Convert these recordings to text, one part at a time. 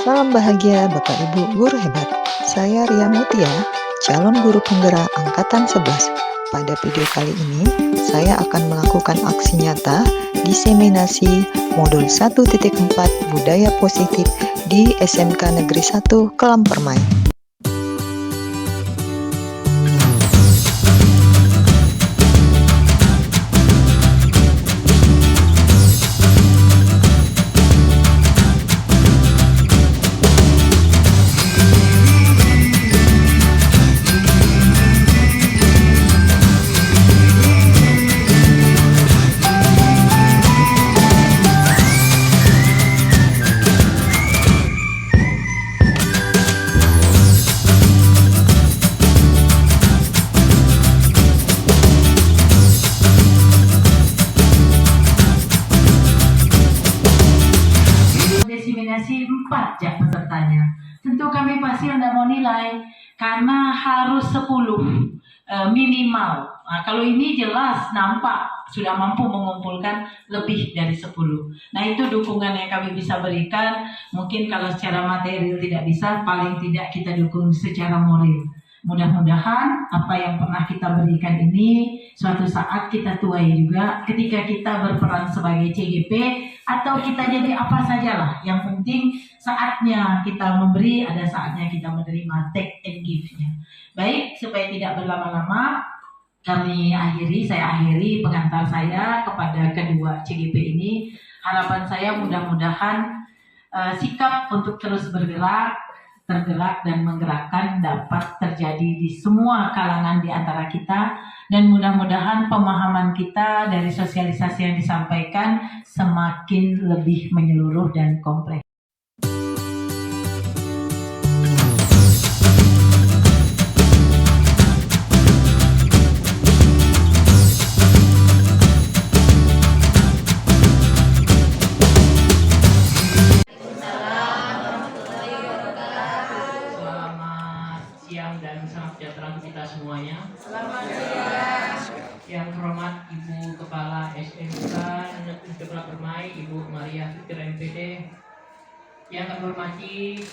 Salam bahagia Bapak Ibu Guru Hebat. Saya Ria Mutia, calon guru penggerak Angkatan 11. Pada video kali ini, saya akan melakukan aksi nyata diseminasi modul 1.4 Budaya Positif di SMK Negeri 1 Kelampermai. Diseminasi 4 jak pesertanya. Tentu kami pasti tidak mau nilai karena harus 10 minimal. Nah, kalau ini jelas nampak sudah mampu mengumpulkan lebih dari 10. Nah, itu dukungan yang kami bisa berikan. Mungkin kalau secara material tidak bisa, paling tidak kita dukung secara moral. Mudah-mudahan apa yang pernah kita berikan ini suatu saat kita tuai juga ketika kita berperan sebagai CGP atau kita jadi apa sajalah. Yang penting saatnya kita memberi, ada saatnya kita menerima, take and give-nya. Baik, supaya tidak berlama-lama, saya akhiri pengantar saya kepada kedua CGP ini. Harapan saya mudah-mudahan sikap untuk terus tergerak dan menggerakkan dapat terjadi di semua kalangan di antara kita, dan mudah-mudahan pemahaman kita dari sosialisasi yang disampaikan semakin lebih menyeluruh dan kompleks. Siang dan salam sejahtera untuk kita semuanya. Selamat siang. Yang terhormat Ibu Kepala SMK Negeri Kelampermai, Ibu Maria Victor MPD. Yang kami hormati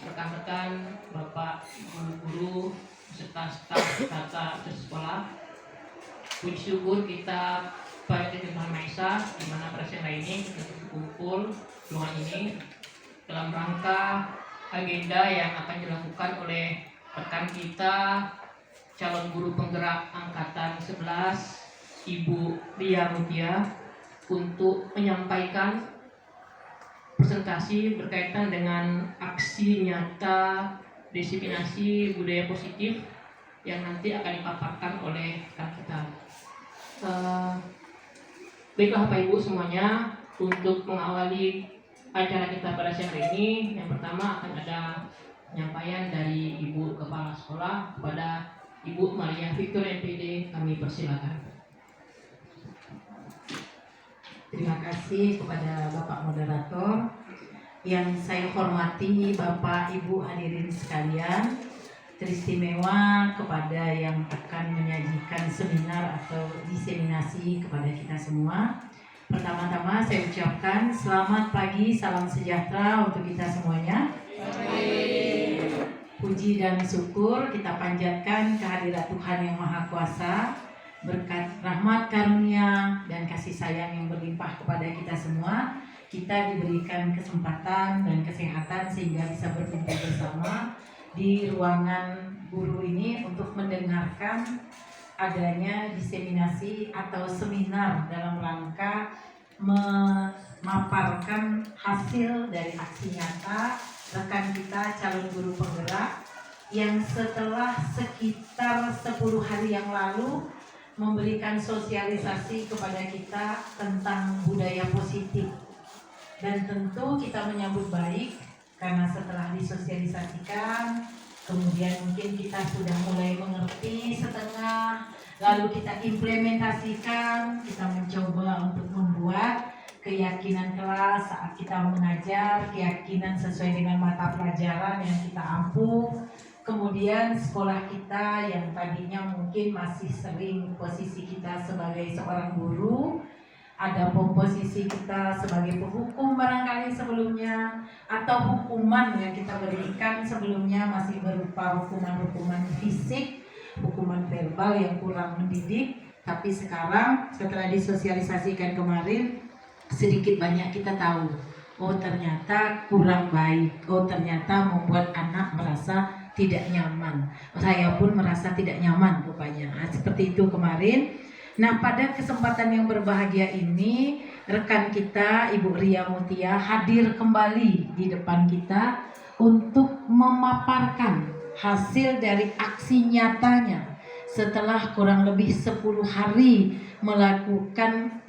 rekan-rekan, Bapak guru-guru, serta staf tata sekolah. Puji syukur kita pada titik Maisa di mana presiden ini berkumpul ruangan ini dalam rangka agenda yang akan dilakukan oleh rekan kita calon guru penggerak angkatan 11 Ibu Ria Mutia untuk menyampaikan presentasi berkaitan dengan aksi nyata diseminasi budaya positif yang nanti akan dipaparkan oleh rekan kita. Baiklah Bapak Ibu semuanya, untuk mengawali acara kita pada siang hari ini, yang pertama akan ada penyampaian dari Ibu Kepala Sekolah kepada Ibu Maria Victor MPD. Kami persilakan. Terima kasih kepada Bapak Moderator. Yang saya hormati Bapak Ibu hadirin sekalian, teristimewa kepada yang akan menyajikan seminar atau diseminasi kepada kita semua. Pertama-tama saya ucapkan selamat pagi, salam sejahtera untuk kita semuanya. Puji dan syukur kita panjatkan kehadirat Tuhan Yang Maha Kuasa, berkat rahmat karunia dan kasih sayang yang berlimpah kepada kita semua. Kita diberikan kesempatan dan kesehatan sehingga bisa berkumpul bersama di ruangan guru ini untuk mendengarkan adanya diseminasi atau seminar dalam rangka memaparkan hasil dari aksi nyata rekan kita calon guru penggerak yang setelah sekitar 10 hari yang lalu memberikan sosialisasi kepada kita tentang budaya positif. Dan tentu kita menyambut baik karena setelah disosialisasikan, kemudian mungkin kita sudah mulai mengerti setengah, lalu kita implementasikan, kita mencoba untuk membuat keyakinan kelas saat kita mengajar, keyakinan sesuai dengan mata pelajaran yang kita ampuh. Kemudian sekolah kita yang tadinya mungkin masih sering posisi kita sebagai seorang guru, ada posisi kita sebagai penghukum barangkali sebelumnya, atau hukuman yang kita berikan sebelumnya masih berupa hukuman-hukuman fisik, hukuman verbal yang kurang mendidik. Tapi sekarang setelah disosialisasikan kemarin, sedikit banyak kita tahu, oh ternyata kurang baik, oh ternyata membuat anak merasa tidak nyaman. Saya pun merasa tidak nyaman rupanya. Nah, seperti itu kemarin. Nah, pada kesempatan yang berbahagia ini, rekan kita Ibu Ria Mutia hadir kembali di depan kita untuk memaparkan hasil dari aksi nyatanya setelah kurang lebih 10 hari melakukan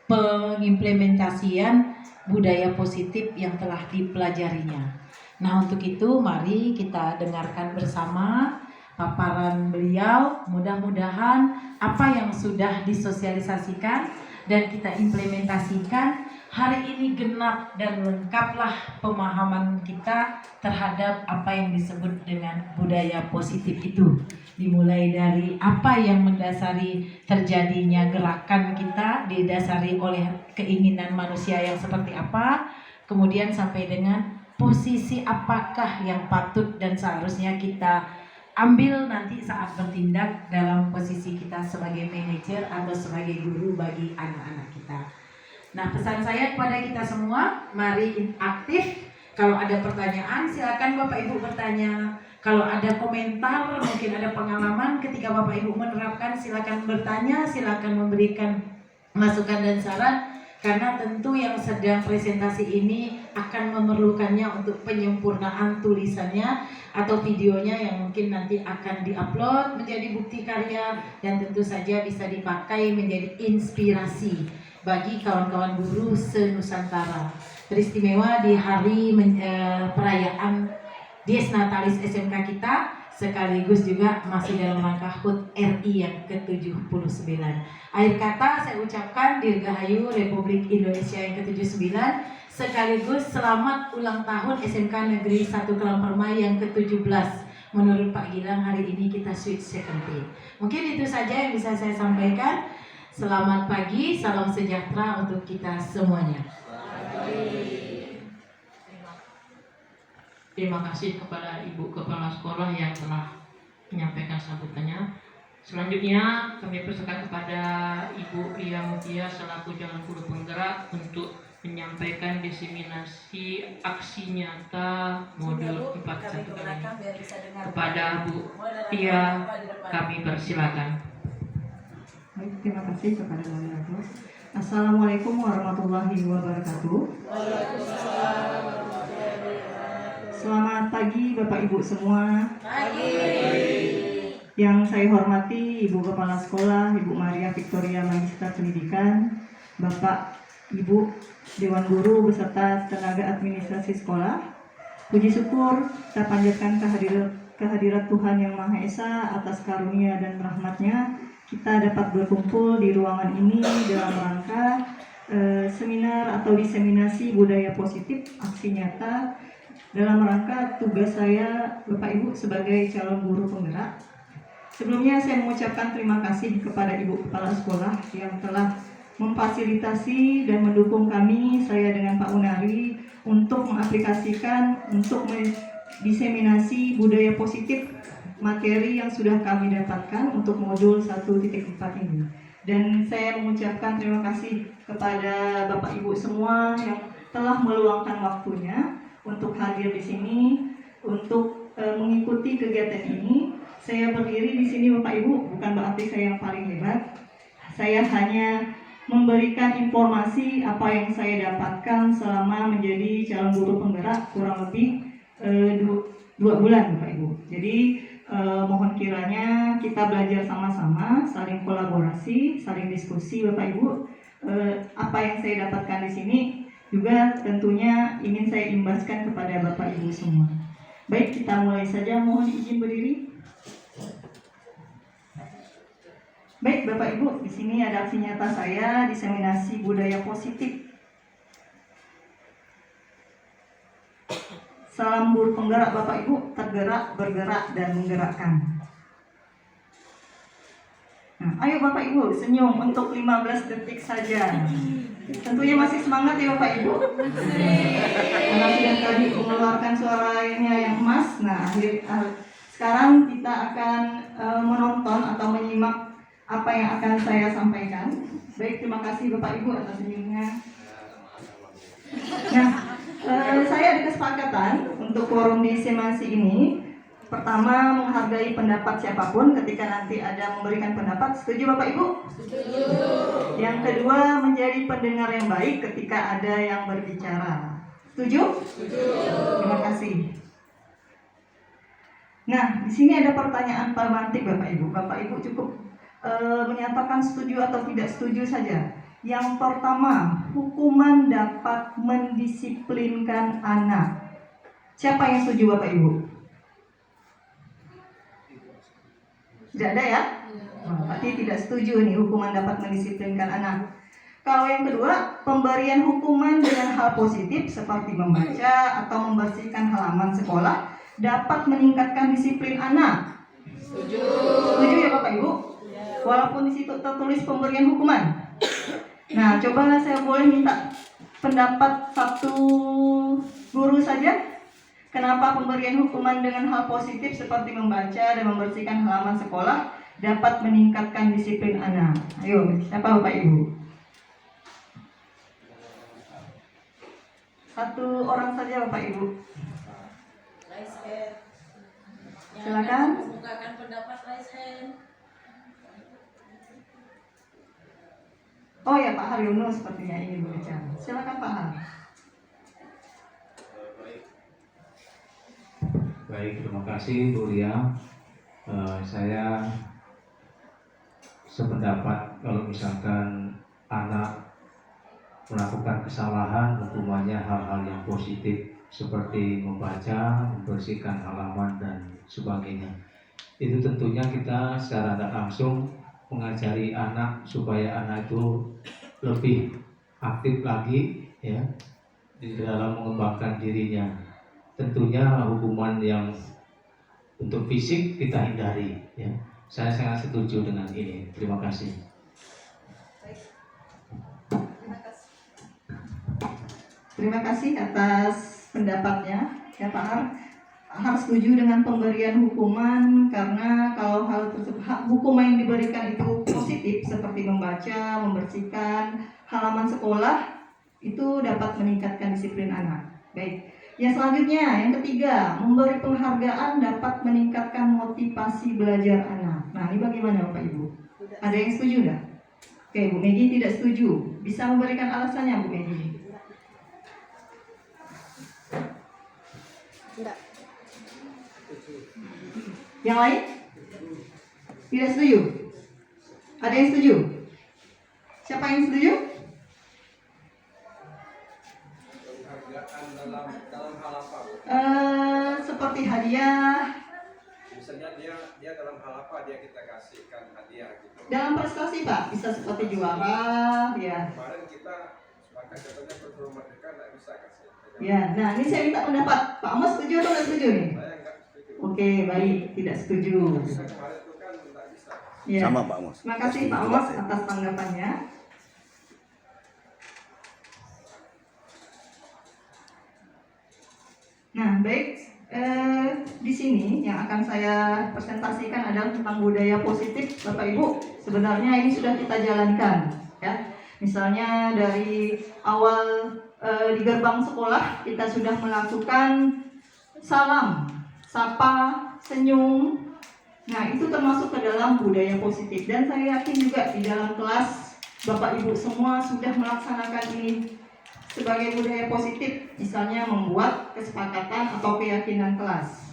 pengimplementasian budaya positif yang telah dipelajarinya. Nah, untuk itu mari kita dengarkan bersama paparan beliau. Mudah-mudahan apa yang sudah disosialisasikan dan kita implementasikan hari ini genap dan lengkaplah pemahaman kita terhadap apa yang disebut dengan budaya positif itu. Dimulai dari apa yang mendasari terjadinya gerakan kita, didasari oleh keinginan manusia yang seperti apa, kemudian sampai dengan posisi apakah yang patut dan seharusnya kita ambil nanti saat bertindak dalam posisi kita sebagai manajer atau sebagai guru bagi anak-anak kita. Nah, pesan saya kepada kita semua, mari aktif. Kalau ada pertanyaan, silakan Bapak Ibu bertanya. Kalau ada komentar, mungkin ada pengalaman ketika Bapak Ibu menerapkan, silakan bertanya, silakan memberikan masukan dan saran. Karena tentu yang sedang presentasi ini akan memerlukannya untuk penyempurnaan tulisannya atau videonya yang mungkin nanti akan diupload menjadi bukti karya dan tentu saja bisa dipakai menjadi inspirasi bagi kawan-kawan guru se-Nusantara. Teristimewa di hari perayaan Dies Natalis SMK kita, sekaligus juga masih dalam rangka HUT RI yang ke-79. Akhir kata saya ucapkan Dirgahayu Republik Indonesia yang ke-79, sekaligus selamat ulang tahun SMK Negeri 1 Kelampermai yang ke-17. Menurut Pak Gilang hari ini kita sweet 70. Mungkin itu saja yang bisa saya sampaikan. Selamat pagi, salam sejahtera untuk kita semuanya. Terima kasih kepada Ibu Kepala Sekolah yang telah menyampaikan sambutannya. Selanjutnya kami persilakan kepada Ibu Ria Mutia selaku Calon Guru Penggerak untuk menyampaikan diseminasi aksi nyata modul 41 ini. Kepada Bu Ria kami persilakan. Baik, terima kasih kepada moderator. Assalamualaikum warahmatullahi wabarakatuh. Selamat pagi Bapak Ibu semua. Pagi. Yang saya hormati Ibu Kepala Sekolah, Ibu Maria Victoria Magister Pendidikan, Bapak Ibu Dewan Guru beserta tenaga administrasi sekolah. Puji syukur kita panjatkan kehadirat Tuhan Yang Maha Esa atas karunia dan rahmat-Nya kita dapat berkumpul di ruangan ini dalam rangka seminar atau diseminasi budaya positif aksi nyata dalam rangka tugas saya Bapak Ibu sebagai calon guru penggerak. Sebelumnya saya mengucapkan terima kasih kepada Ibu Kepala Sekolah yang telah memfasilitasi dan mendukung kami, saya dengan Pak Unari, untuk mengaplikasikan, untuk mendiseminasi budaya positif materi yang sudah kami dapatkan untuk modul 1.4 ini. Dan saya mengucapkan terima kasih kepada Bapak Ibu semua yang telah meluangkan waktunya untuk hadir di sini, untuk mengikuti kegiatan ini. Saya berdiri di sini Bapak Ibu bukan berarti saya yang paling hebat. Saya hanya memberikan informasi apa yang saya dapatkan selama menjadi calon guru penggerak kurang lebih 2 bulan Bapak Ibu. Jadi mohon kiranya kita belajar sama-sama, saling kolaborasi, saling diskusi Bapak Ibu. Apa yang saya dapatkan di sini juga tentunya ingin saya imbaskan kepada Bapak Ibu semua. Baik, kita mulai saja. Mohon izin berdiri. Baik, Bapak Ibu, di sini ada aksi nyata saya, diseminasi budaya positif. Salam guru penggerak Bapak Ibu, tergerak, bergerak, dan menggerakkan. Nah, ayo Bapak Ibu senyum untuk 15 detik saja. Tentunya masih semangat ya Bapak Ibu. Karena sudah tadi mengeluarkan suaranya yang emas. Nah, sekarang kita akan menonton atau menyimak apa yang akan saya sampaikan. Baik, terima kasih Bapak Ibu atas senyumnya. Nah, saya ada kesepakatan untuk forum disemasi ini. Pertama, menghargai pendapat siapapun ketika nanti ada memberikan pendapat. Setuju Bapak Ibu? Setuju. Yang kedua, menjadi pendengar yang baik ketika ada yang berbicara. Setuju? Setuju. Terima kasih. Nah, di sini ada pertanyaan pemantik Bapak Ibu. Bapak Ibu cukup menyatakan setuju atau tidak setuju saja. Yang pertama, hukuman dapat mendisiplinkan anak. Siapa yang setuju Bapak Ibu? Tidak ada ya? Berarti tidak setuju nih hukuman dapat mendisiplinkan anak. Kalau yang kedua, pemberian hukuman dengan hal positif seperti membaca atau membersihkan halaman sekolah dapat meningkatkan disiplin anak. Setuju. Setuju ya Bapak Ibu? Walaupun di situ tertulis pemberian hukuman. Nah, coba saya boleh minta pendapat satu guru saja. Kenapa pemberian hukuman dengan hal positif seperti membaca dan membersihkan halaman sekolah dapat meningkatkan disiplin anak? Ayo, siapa Bapak Ibu? Satu orang saja Bapak Ibu. Silakan. Mengungkapkan pendapat raise hand. Oh ya, Pak Haryono sepertinya ingin berbicara. Silakan Pak Har. Baik, terima kasih Bu Ria. Saya sependapat kalau misalkan anak melakukan kesalahan, hukumannya hal-hal yang positif seperti membaca, membersihkan halaman dan sebagainya. Itu tentunya kita secara tidak langsung mengajari anak supaya anak itu lebih aktif lagi ya di dalam mengembangkan dirinya. Tentunya hukuman yang untuk fisik kita hindari ya. Saya sangat setuju dengan ini. Terima kasih. Terima kasih atas pendapatnya. Ya Pak Har, harus setuju dengan pemberian hukuman karena kalau hal tersebut hukuman yang diberikan itu positif seperti membaca, membersihkan halaman sekolah itu dapat meningkatkan disiplin anak. Baik. Yang selanjutnya, yang ketiga, memberi penghargaan dapat meningkatkan motivasi belajar anak. Nah, ini bagaimana Bapak Ibu? Ada yang setuju enggak? Oke, Bu Megi tidak setuju. Bisa memberikan alasannya Bu Megi? Tidak. Yang lain? Tidak setuju? Ada yang setuju? Siapa yang setuju? Dalam hal apa? Seperti hadiah. Misalnya dia dalam hal apa kita kasihkan hadiah gitu. Dalam prestasi Pak, bisa seperti juara, ya. Kemarin kita sepakat katanya performa mereka nggak bisa kasih. Ya, nah ini saya minta pendapat. Pak Amos setuju atau nggak setuju nih? Saya nggak setuju. Oke, baik, tidak setuju. Kita kemarin itu kan nggak bisa. Ya. Sama Pak Amos. Terima kasih Pak Amos atas tanggapannya. Nah, baik, di sini yang akan saya presentasikan adalah tentang budaya positif, Bapak Ibu. Sebenarnya ini sudah kita jalankan, ya. Misalnya dari awal di gerbang sekolah kita sudah melakukan salam, sapa, senyum. Nah, itu termasuk ke dalam budaya positif. Dan saya yakin juga di dalam kelas Bapak Ibu semua sudah melaksanakan ini sebagai budaya positif, misalnya membuat kesepakatan atau keyakinan kelas.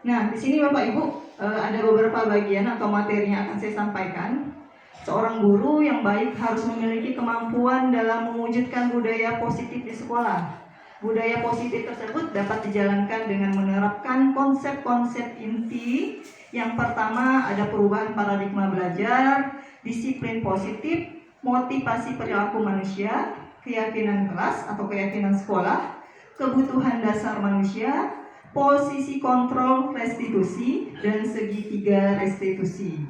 Nah, di sini Bapak Ibu ada beberapa bagian atau materi yang akan saya sampaikan. Seorang guru yang baik harus memiliki kemampuan dalam mewujudkan budaya positif di sekolah. Budaya positif tersebut dapat dijalankan dengan menerapkan konsep-konsep inti. Yang pertama ada perubahan paradigma belajar, disiplin positif, motivasi perilaku manusia, keyakinan kelas atau keyakinan sekolah, kebutuhan dasar manusia, posisi kontrol restitusi, dan segitiga restitusi.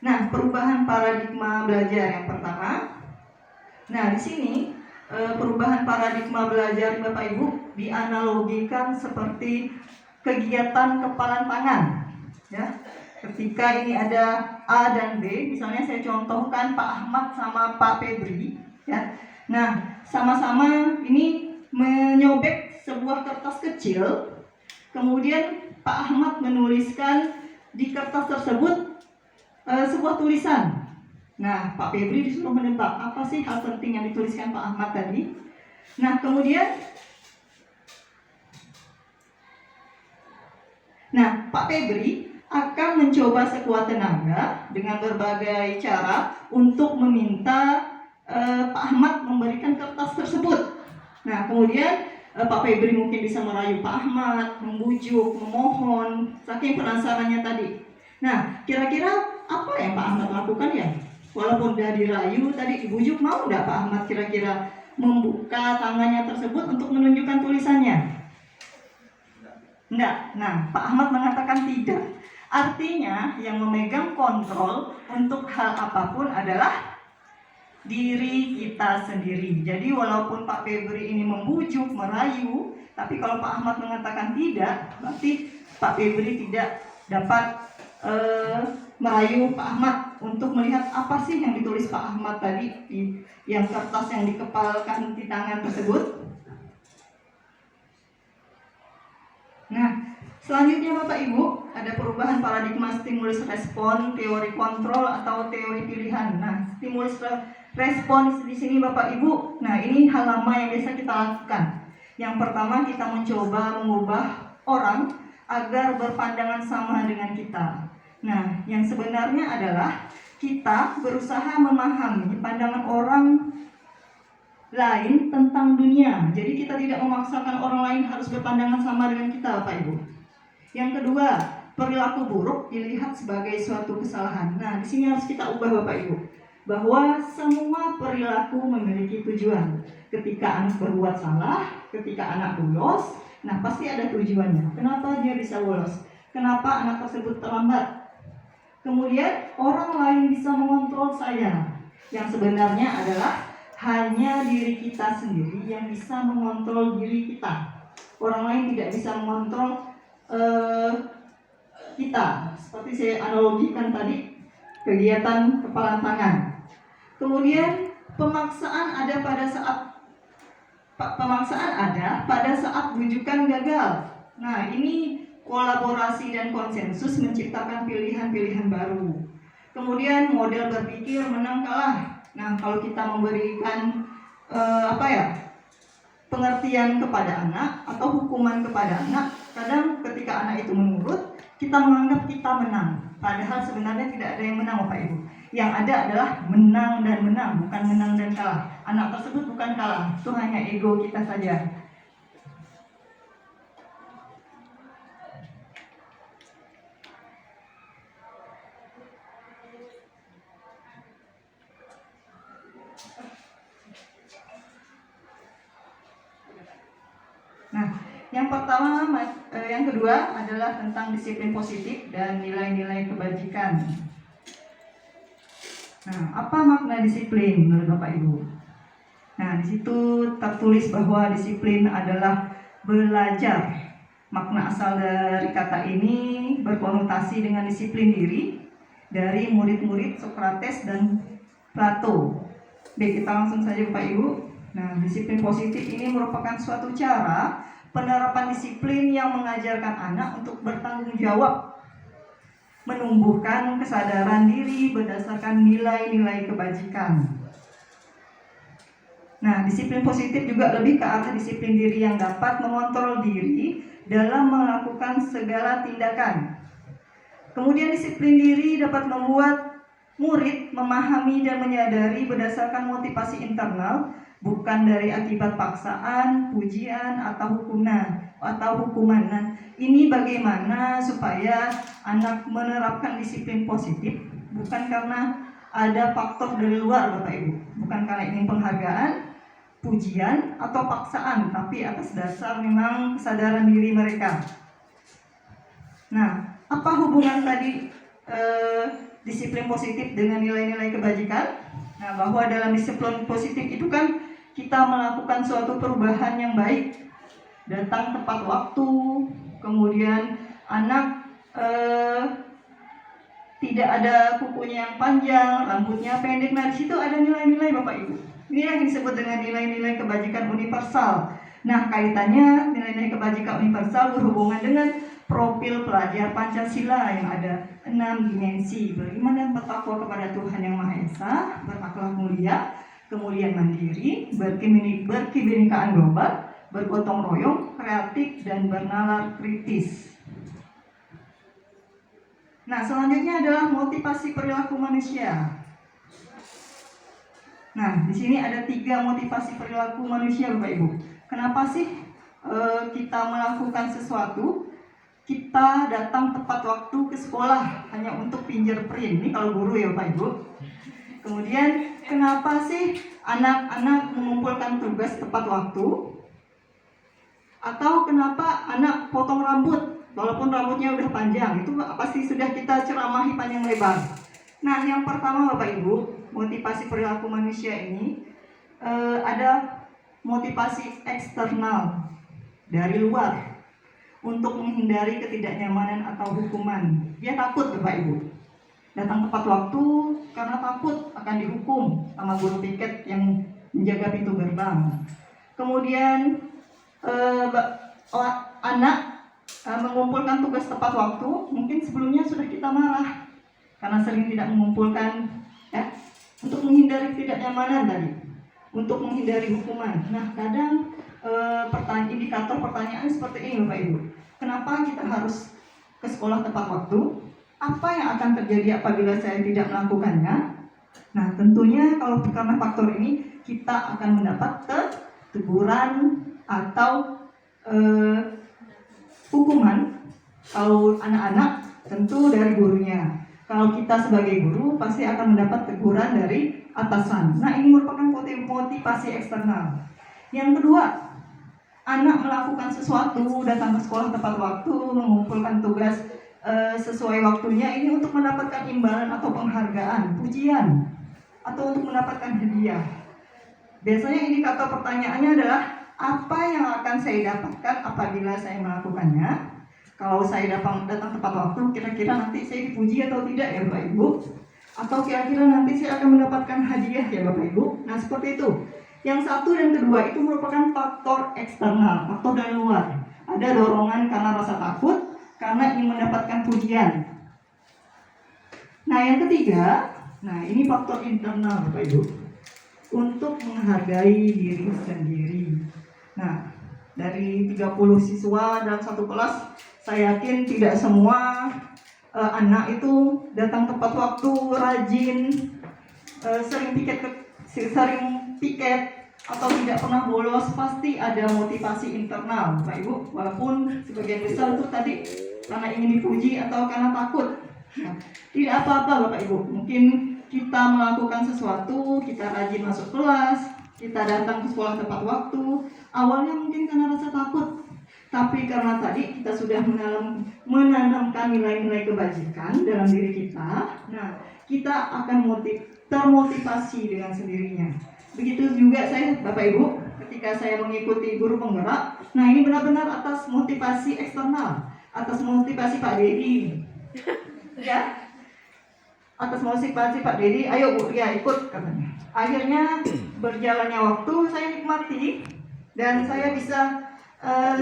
Nah, perubahan paradigma belajar yang pertama. Nah, di sini perubahan paradigma belajar Bapak Ibu dianalogikan seperti kegiatan kepalan tangan. Ya, ketika ini ada A dan B, misalnya saya contohkan Pak Ahmad sama Pak Febri. Ya, nah sama-sama ini menyobek sebuah kertas kecil. Kemudian Pak Ahmad menuliskan di kertas tersebut sebuah tulisan. Nah, Pak Febri disuruh menebak apa sih hal penting yang dituliskan Pak Ahmad tadi. Nah, kemudian Pak Febri akan mencoba sekuat tenaga dengan berbagai cara untuk meminta Pak Ahmad memberikan kertas tersebut. Nah, kemudian Pak Febri mungkin bisa merayu Pak Ahmad, membujuk, memohon, saking penasarannya tadi. Nah, kira-kira apa yang Pak Ahmad lakukan ya? Walaupun udah dirayu tadi, dibujuk, mau nggak Pak Ahmad kira-kira membuka tangannya tersebut untuk menunjukkan tulisannya? Enggak. Nah, Pak Ahmad mengatakan tidak. Artinya yang memegang kontrol untuk hal apapun adalah diri kita sendiri. Jadi walaupun Pak Febri ini membujuk, merayu, tapi kalau Pak Ahmad mengatakan tidak, berarti Pak Febri tidak dapat merayu Pak Ahmad untuk melihat apa sih yang ditulis Pak Ahmad tadi di yang kertas yang dikepalkan di tangan tersebut. Nah, selanjutnya Bapak Ibu, ada perubahan paradigma stimulus respon, teori kontrol atau teori pilihan. Nah, stimulus respon di sini Bapak Ibu, nah ini hal lama yang biasa kita lakukan. Yang pertama, kita mencoba mengubah orang agar berpandangan sama dengan kita. Nah, yang sebenarnya adalah kita berusaha memahami pandangan orang lain tentang dunia. Jadi kita tidak memaksakan orang lain harus berpandangan sama dengan kita, Bapak Ibu. Yang kedua, perilaku buruk dilihat sebagai suatu kesalahan. Nah, di sini harus kita ubah, Bapak Ibu, bahwa semua perilaku memiliki tujuan. Ketika anak berbuat salah, ketika anak bolos, nah pasti ada tujuannya. Kenapa dia bisa bolos? Kenapa anak tersebut terlambat? Kemudian orang lain bisa mengontrol saya. Yang sebenarnya adalah hanya diri kita sendiri yang bisa mengontrol diri kita. Orang lain tidak bisa mengontrol kita. Seperti saya analogikan tadi, kegiatan kepalan tangan. Kemudian pemaksaan ada pada saat bujukan gagal. Nah, ini kolaborasi dan konsensus menciptakan pilihan-pilihan baru. Kemudian model berpikir menang kalah. Nah, kalau kita memberikan pengertian kepada anak atau hukuman kepada anak, kadang ketika anak itu menurut, kita menganggap kita menang. Padahal sebenarnya tidak ada yang menang, Bapak Ibu. Yang ada adalah menang dan menang, bukan menang dan kalah. Anak tersebut bukan kalah, itu hanya ego kita saja. Nah, yang kedua adalah tentang disiplin positif dan nilai-nilai kebajikan. Nah, apa makna disiplin menurut Bapak Ibu? Nah, di situ tertulis bahwa disiplin adalah belajar. Makna asal dari kata ini berkonotasi dengan disiplin diri dari murid-murid Sokrates dan Plato. Baik, kita langsung saja Bapak Ibu. Nah, disiplin positif ini merupakan suatu cara penerapan disiplin yang mengajarkan anak untuk bertanggung jawab, menumbuhkan kesadaran diri berdasarkan nilai-nilai kebajikan. Nah, disiplin positif juga lebih ke arah disiplin diri yang dapat mengontrol diri dalam melakukan segala tindakan. Kemudian disiplin diri dapat membuat murid memahami dan menyadari berdasarkan motivasi internal, bukan dari akibat paksaan, pujian, atau hukuman. Nah, ini bagaimana supaya anak menerapkan disiplin positif, bukan karena ada faktor dari luar, Bapak Ibu. Bukan karena ingin penghargaan, pujian, atau paksaan, tapi atas dasar memang kesadaran diri mereka. Nah, apa hubungan tadi disiplin positif dengan nilai-nilai kebajikan. Nah, bahwa dalam disiplin positif itu kan kita melakukan suatu perubahan yang baik, datang tepat waktu, kemudian anak tidak ada kukunya yang panjang, rambutnya pendek. Nah, di situ ada nilai-nilai Bapak Ibu. Ini yang disebut dengan nilai-nilai kebajikan universal. Nah, kaitannya nilai-nilai kebajikan universal berhubungan dengan profil pelajar Pancasila yang ada 6 dimensi: beriman dan bertakwa kepada Tuhan Yang Maha Esa, berakhlak mulia, kemudian mandiri, berkebinekaan global, bergotong royong, kreatif, dan bernalar kritis. Nah, selanjutnya adalah motivasi perilaku manusia. Nah, di sini ada 3 motivasi perilaku manusia, Bapak Ibu. Kenapa sih kita melakukan sesuatu? Kita datang tepat waktu ke sekolah hanya untuk fingerprint. Ini kalau guru ya Bapak Ibu. Kemudian kenapa sih anak-anak mengumpulkan tugas tepat waktu? Atau kenapa anak potong rambut walaupun rambutnya udah panjang? Itu pasti sudah kita ceramahi panjang lebar. Nah, yang pertama Bapak Ibu, motivasi perilaku manusia ini ada motivasi eksternal dari luar untuk menghindari ketidaknyamanan atau hukuman. Dia takut Bapak Ibu datang tepat waktu karena takut akan dihukum sama guru piket yang menjaga pintu gerbang. Kemudian anak mengumpulkan tugas tepat waktu, mungkin sebelumnya sudah kita marah karena sering tidak mengumpulkan, ya, untuk menghindari ketidaknyamanan tadi, untuk menghindari hukuman. Nah, kadang indikator pertanyaan seperti ini Bapak Ibu. Kenapa kita harus ke sekolah tepat waktu? Apa yang akan terjadi apabila saya tidak melakukannya? Nah, tentunya kalau karena faktor ini kita akan mendapat teguran atau hukuman. Kalau anak-anak tentu dari gurunya. Kalau kita sebagai guru pasti akan mendapat teguran dari atasan. Nah, ini merupakan motivasi eksternal. Yang kedua, anak melakukan sesuatu, datang ke sekolah tepat waktu, mengumpulkan tugas sesuai waktunya, ini untuk mendapatkan imbalan atau penghargaan, pujian, atau untuk mendapatkan hadiah. Biasanya indikator pertanyaannya adalah apa yang akan saya dapatkan apabila saya melakukannya. Kalau saya datang tepat waktu, kira-kira nanti saya dipuji atau tidak ya Bapak Ibu? Atau kira-kira nanti saya akan mendapatkan hadiah ya Bapak Ibu? Nah, seperti itu. Yang satu dan kedua itu merupakan faktor eksternal, faktor dari luar. Ada dorongan karena rasa takut, karena ingin mendapatkan pujian. Nah, yang ketiga, ini faktor internal Bapak Ibu, untuk menghargai diri sendiri. Nah, dari 30 siswa dalam satu kelas, saya yakin tidak semua anak itu datang tepat waktu, rajin, sering piket atau tidak pernah bolos. Pasti ada motivasi internal Bapak Ibu, walaupun sebagian besar itu tadi karena ingin dipuji atau karena takut. Nah, tidak apa-apa Bapak Ibu, mungkin kita melakukan sesuatu, kita rajin masuk kelas, kita datang ke sekolah tepat waktu, awalnya mungkin karena rasa takut, tapi karena tadi kita sudah menanamkan nilai-nilai kebajikan dalam diri kita, nah kita akan termotivasi dengan sendirinya. Begitu juga saya Bapak Ibu, ketika saya mengikuti guru penggerak, nah ini benar-benar atas motivasi eksternal, atas motivasi Pak Dedi, ya, atas motivasi Pak Dedi, ayo Bu, ya ikut katanya. Akhirnya berjalannya waktu saya nikmati dan saya bisa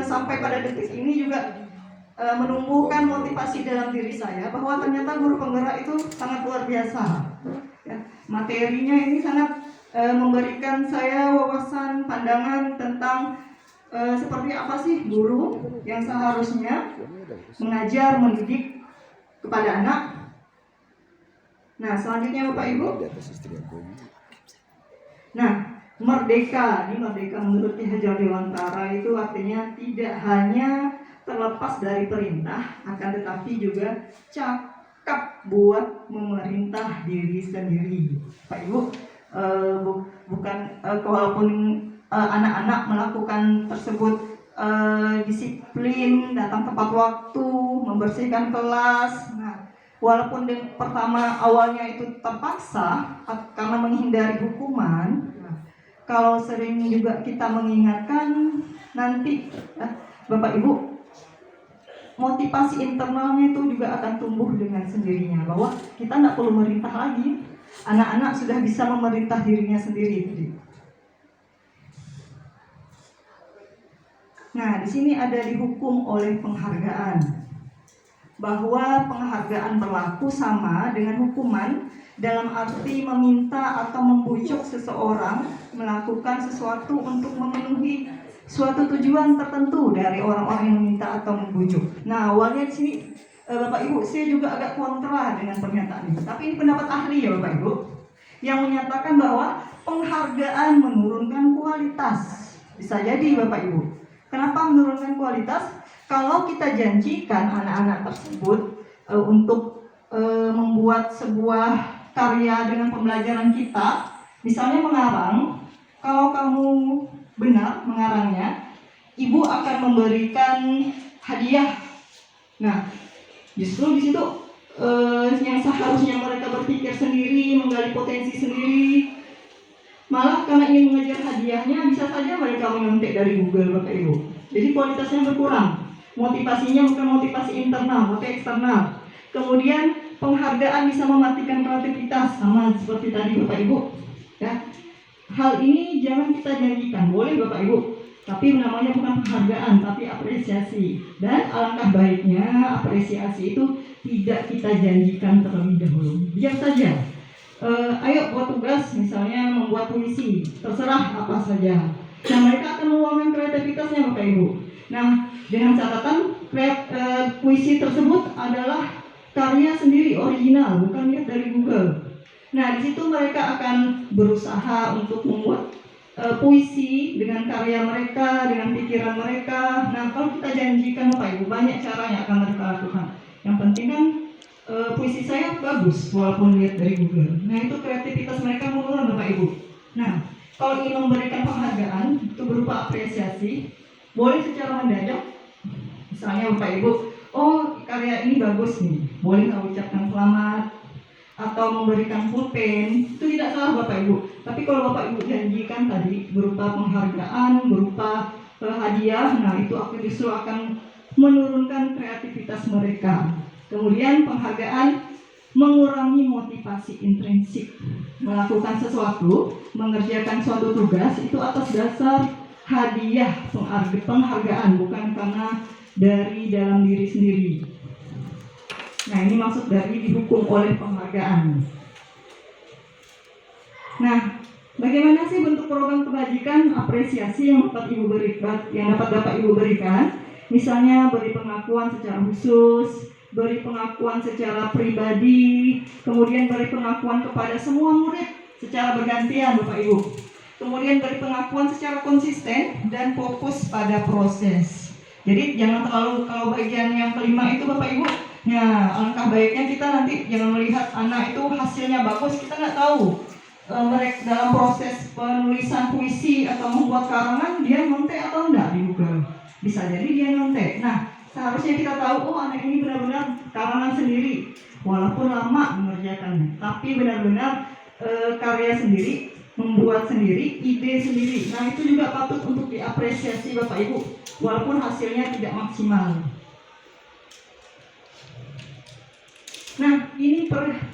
sampai pada detik ini juga menumbuhkan motivasi dalam diri saya bahwa ternyata guru penggerak itu sangat luar biasa. Ya, materinya ini sangat memberikan saya wawasan pandangan tentang seperti apa sih guru yang seharusnya mengajar, mendidik kepada anak. Nah, selanjutnya Bapak Ibu. Nah, merdeka. Ini merdeka menurut Ki Hajar Dewantara itu artinya tidak hanya terlepas dari perintah, akan tetapi juga cakap buat memerintah diri sendiri. Pak Ibu, walaupun anak-anak melakukan tersebut disiplin, datang tepat waktu, membersihkan kelas. Nah, walaupun pertama awalnya itu terpaksa karena menghindari hukuman, kalau sering juga kita mengingatkan, nanti Bapak Ibu, motivasi internalnya itu juga akan tumbuh dengan sendirinya, bahwa kita tidak perlu memerintah lagi. Anak-anak sudah bisa memerintah dirinya sendiri. Nah, di sini ada dihukum oleh penghargaan, bahwa penghargaan berlaku sama dengan hukuman dalam arti meminta atau membujuk seseorang melakukan sesuatu untuk memenuhi suatu tujuan tertentu dari orang-orang yang meminta atau membujuk. Nah, awalnya di sini Bapak Ibu, saya juga agak kontra dengan pernyataan ini. Tapi ini pendapat ahli ya Bapak Ibu, yang menyatakan bahwa penghargaan menurunkan kualitas. Bisa jadi Bapak Ibu. Kenapa menurunkan kualitas? Kalau kita janjikan anak-anak tersebut untuk membuat sebuah karya dengan pembelajaran kita, misalnya mengarang, kalau kamu benar mengarangnya, ibu akan memberikan hadiah. Nah, justru di situ yang seharusnya mereka berpikir sendiri, menggali potensi sendiri, malah karena ingin mengejar hadiahnya, bisa saja mereka menyontek dari Google Bapak Ibu. Jadi kualitasnya berkurang. Motivasinya bukan motivasi internal, tapi eksternal. Kemudian penghargaan bisa mematikan kreativitas, sama seperti tadi Bapak Ibu. Ya. Hal ini jangan kita janjikan, boleh Bapak Ibu, tapi namanya bukan penghargaan, tapi apresiasi. Dan alangkah baiknya apresiasi itu tidak kita janjikan terlebih dahulu. Biar saja. Ayo buat tugas, misalnya membuat puisi, terserah apa saja. Nah, mereka akan meluangkan kreativitasnya Bapak Ibu. Nah, dengan catatan puisi tersebut adalah karya sendiri, original, bukan lihat dari Google. Nah, di situ mereka akan berusaha untuk membuat puisi dengan karya mereka, dengan pikiran mereka. Nah, kalau kita janjikan Bapak Ibu, banyak caranya akan mereka lakukan. Yang penting kan puisi saya bagus walaupun lihat dari Google. Nah, itu kreativitas mereka menurun Bapak Ibu. Nah, kalau ingin memberikan penghargaan itu berupa apresiasi, boleh secara mendadak. Misalnya Bapak Ibu, oh karya ini bagus nih, boleh nggak ucapkan selamat atau memberikan pulpen, itu tidak salah Bapak Ibu. Tapi kalau Bapak Ibu janjikan tadi berupa penghargaan, berupa hadiah, nah itu justru akan menurunkan kreativitas mereka. Kemudian penghargaan mengurangi motivasi intrinsik. Melakukan sesuatu, mengerjakan suatu tugas itu atas dasar hadiah, penghargaan, bukan karena dari dalam diri sendiri. Nah, ini maksud dari dihukum oleh penghargaan. Nah, bagaimana sih bentuk program kebajikan apresiasi yang dapat Bapak Ibu berikan? Misalnya beri pengakuan secara khusus, beri pengakuan secara pribadi, kemudian beri pengakuan kepada semua murid secara bergantian Bapak Ibu. Kemudian beri pengakuan secara konsisten dan fokus pada proses. Jadi jangan terlalu, kalau bagian yang kelima itu Bapak Ibu, ya alangkah baiknya kita nanti jangan melihat anak itu hasilnya bagus, kita nggak tahu mereka dalam proses penulisan puisi atau membuat karangan dia nyontek atau enggak di Google. Bisa jadi dia nyontek. Nah, seharusnya kita tahu, oh anak ini benar-benar karangan sendiri, walaupun lama mengerjakannya, tapi benar-benar karya sendiri, membuat sendiri, ide sendiri. Nah, itu juga patut untuk diapresiasi Bapak Ibu, walaupun hasilnya tidak maksimal. Nah, ini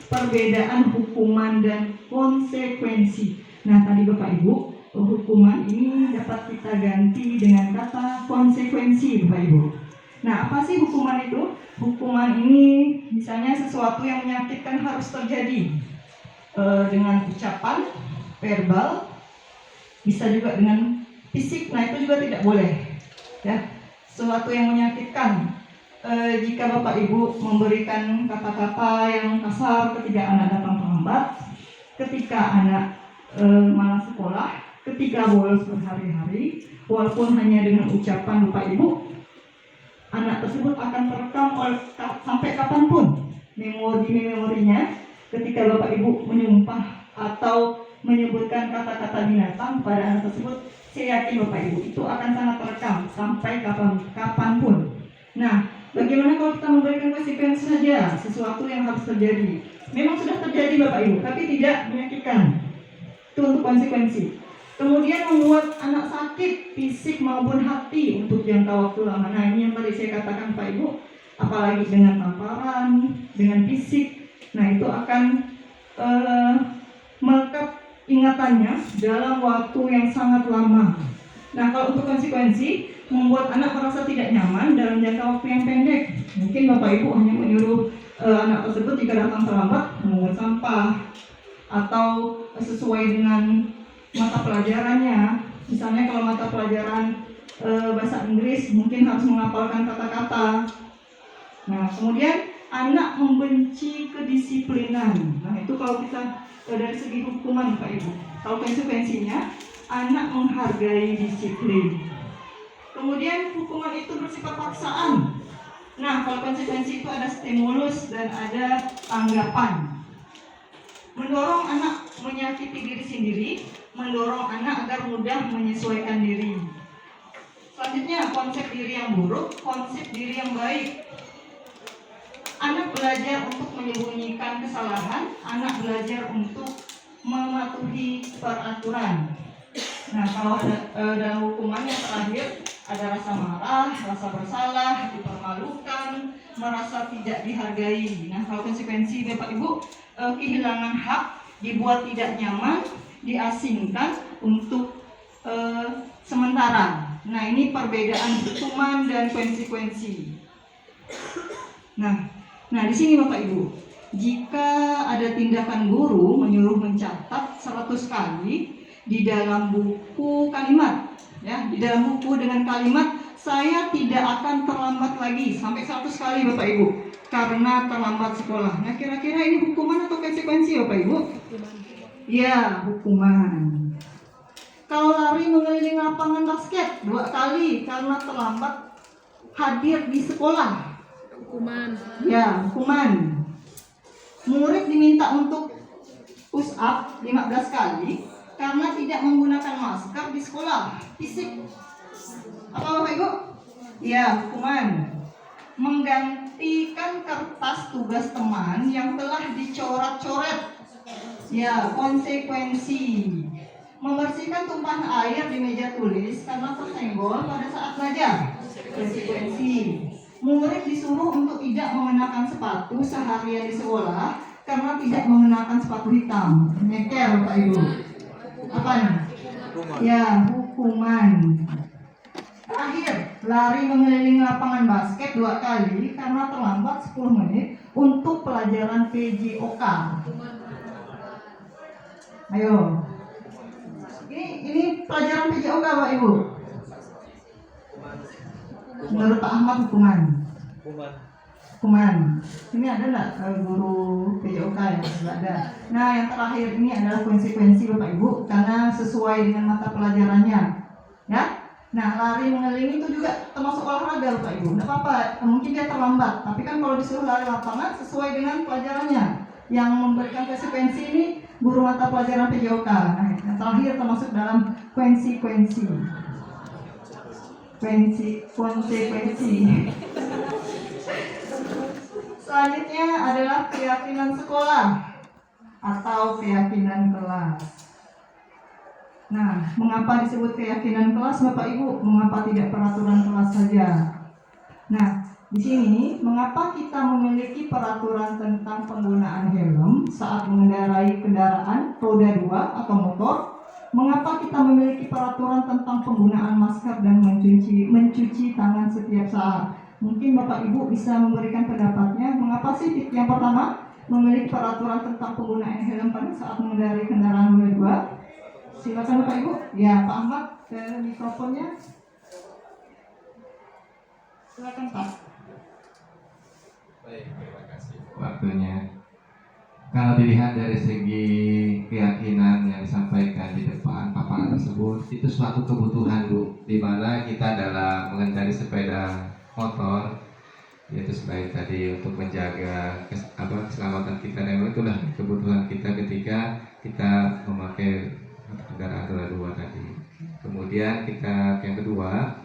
perbedaan hukuman dan konsekuensi. Nah, tadi Bapak Ibu, hukuman ini dapat kita ganti dengan kata konsekuensi Bapak Ibu. Nah, apa sih hukuman itu? Hukuman ini misalnya sesuatu yang menyakitkan harus terjadi dengan ucapan, verbal, bisa juga dengan fisik. Nah, itu juga tidak boleh. Ya, sesuatu yang menyakitkan. Jika Bapak Ibu memberikan kata-kata yang kasar ketika anak datang terlambat, ketika anak malas sekolah, ketika bolos berhari-hari, walaupun hanya dengan ucapan Bapak Ibu, anak tersebut akan terekam sampai kapanpun memorinya. Ketika Bapak Ibu menyumpah atau menyebutkan kata-kata binatang pada anak tersebut, saya yakin Bapak Ibu itu akan sangat terekam sampai kapanpun. Nah, bagaimana Bagaimana kalau kita memberikan konsekuensi saja sesuatu yang harus terjadi? Memang sudah terjadi Bapak Ibu, tapi tidak menyakitkan. Itu untuk konsekuensi. Kemudian membuat anak sakit fisik maupun hati untuk jangka waktu lama. Nah ini yang tadi saya katakan Pak Ibu, apalagi dengan tamparan, dengan fisik. Nah itu akan melekat ingatannya dalam waktu yang sangat lama. Nah kalau untuk konsekuensi, membuat anak merasa tidak nyaman dalam jangka waktu yang pendek. Mungkin Bapak Ibu hanya menyuruh anak tersebut jika datang terlambat memungut sampah, atau sesuai dengan mata pelajarannya. Misalnya kalau mata pelajaran bahasa Inggris mungkin harus menghafalkan kata-kata. Nah kemudian anak membenci kedisiplinan. Nah itu kalau kita dari segi hukuman Pak Ibu. Kalau konsekuensinya anak menghargai disiplin. Kemudian hukuman itu bersifat paksaan. Nah kalau konsekuensi itu ada stimulus dan ada tanggapan. Mendorong anak menyakiti diri sendiri, mendorong anak agar mudah menyesuaikan diri. Selanjutnya konsep diri yang buruk, konsep diri yang baik. Anak belajar untuk menyembunyikan kesalahan, anak belajar untuk mematuhi peraturan. Nah kalau dalam hukuman yang terakhir ada rasa marah, rasa bersalah, dipermalukan, merasa tidak dihargai. Nah kalau konsekuensi Bapak Ibu, kehilangan hak, dibuat tidak nyaman, diasingkan untuk sementara. Nah ini perbedaan hukuman dan konsekuensi. Nah di sini Bapak Ibu, jika ada tindakan guru menyuruh mencatat 100 kali di dalam buku kalimat, ya di dalam buku dengan kalimat saya tidak akan terlambat lagi sampai 100 kali Bapak Ibu karena terlambat sekolah. Nah kira-kira ini hukuman atau konsekuensi Bapak Ibu? Ya hukuman. Kalau lari mengelilingi lapangan basket 2 kali karena terlambat hadir di sekolah, Hukuman. ya hukuman. Murid diminta untuk push up 15 kali karena tidak menggunakan masker di sekolah fisik. Apa Bapak Ibu? Ya hukuman. Menggantikan kertas tugas teman yang telah dicoret-coret. Ya konsekuensi. Membersihkan tumpahan air di meja tulis karena tersenggol pada saat belajar. Konsekuensi. Murid disuruh untuk tidak mengenakan sepatu seharian di sekolah karena tidak mengenakan sepatu hitam. Nyeker Bapak Ibu. Apa nih? Ya hukuman. Terakhir, lari mengelilingi lapangan basket 2 kali karena terlambat 10 menit untuk pelajaran PJOK. Ayo. Ini pelajaran PJOK Bapak Ibu. Menurut Pak Ahmad hukuman. Hukuman. Ini ada nggak guru PJOK ya? Nggak ada. Nah yang terakhir ini adalah konsekuensi Bapak Ibu karena sesuai dengan mata pelajarannya. Ya. Nah lari mengelilingi itu juga termasuk olahraga Bapak Ibu. Nggak apa-apa. Mungkin dia terlambat. Tapi kan kalau disuruh lari lapangan sesuai dengan pelajarannya. Yang memberikan konsekuensi ini guru mata pelajaran PJOK. Nah yang terakhir termasuk dalam konsekuensi. Konsekuensi. Selanjutnya adalah keyakinan sekolah atau keyakinan kelas. Nah, mengapa disebut keyakinan kelas Bapak Ibu? Mengapa tidak peraturan kelas saja? Nah, di sini mengapa kita memiliki peraturan tentang penggunaan helm saat mengendarai kendaraan roda 2 atau motor? Mengapa kita memiliki peraturan tentang penggunaan masker dan mencuci tangan setiap saat? Mungkin Bapak Ibu bisa memberikan pendapatnya. Mengapa sih yang pertama memiliki peraturan tentang penggunaan helm pada saat mengendarai kendaraan roda 2? Silakan Bapak Ibu. Ya, Pak Ahmad ke mikrofonnya. Silakan Pak. Baik, terima kasih waktunya. Kalau dilihat dari segi keyakinan yang disampaikan di depan paparan tersebut, itu suatu kebutuhan Bu, di mana kita dalam mengendarai sepeda motor, yaitu sebaik tadi untuk menjaga keselamatan kita, dan itulah kebutuhan kita ketika kita memakai kendaraan roda 2 tadi. Kemudian yang kedua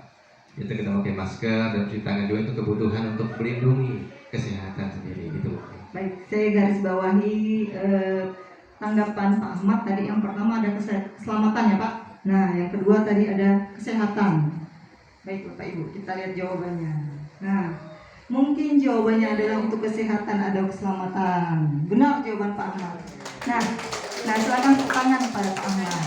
itu kita pakai masker dan cuci tangan juga, itu kebutuhan untuk melindungi kesehatan sendiri gitu. Baik, saya garis bawahi tanggapan Pak Ahmad tadi. Yang pertama ada keselamatan ya Pak. Nah, yang kedua tadi ada kesehatan. Baik Bapak Ibu, kita lihat jawabannya. Nah, mungkin jawabannya adalah untuk kesehatan ada keselamatan. Benar jawaban Pak Ahmad. Nah silakan tepuk tangan pada Pak Ahmad.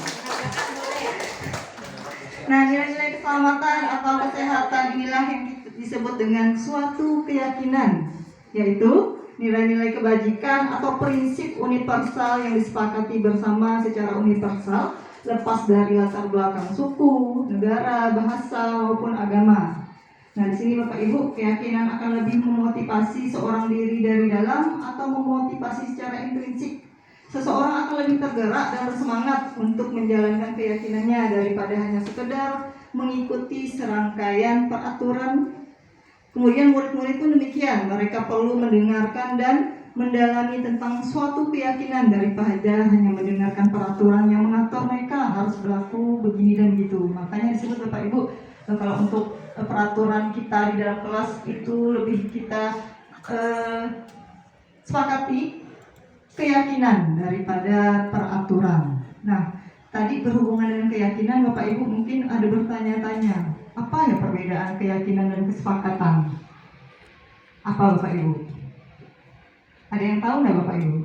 Nah, nilai-nilai keselamatan atau kesehatan inilah yang disebut dengan suatu keyakinan, yaitu nilai-nilai kebajikan atau prinsip universal yang disepakati bersama secara universal, lepas dari latar belakang suku, negara, bahasa maupun agama. Nah, di sini Bapak Ibu, keyakinan akan lebih memotivasi seorang diri dari dalam atau memotivasi secara intrinsik. Seseorang akan lebih tergerak dan bersemangat untuk menjalankan keyakinannya daripada hanya sekedar mengikuti serangkaian peraturan. Kemudian murid-murid pun demikian, mereka perlu mendengarkan dan mendalami tentang suatu keyakinan daripada hanya mendengarkan peraturan yang mengatur mereka harus berlaku begini dan begitu. Makanya disebut Bapak Ibu, kalau untuk peraturan kita di dalam kelas itu lebih kita sepakati keyakinan daripada peraturan. Nah, tadi berhubungan dengan keyakinan, Bapak Ibu mungkin ada bertanya-tanya, apa ya perbedaan keyakinan dan kesepakatan? Apa Bapak Ibu? Ada yang tahu nggak Bapak Ibu?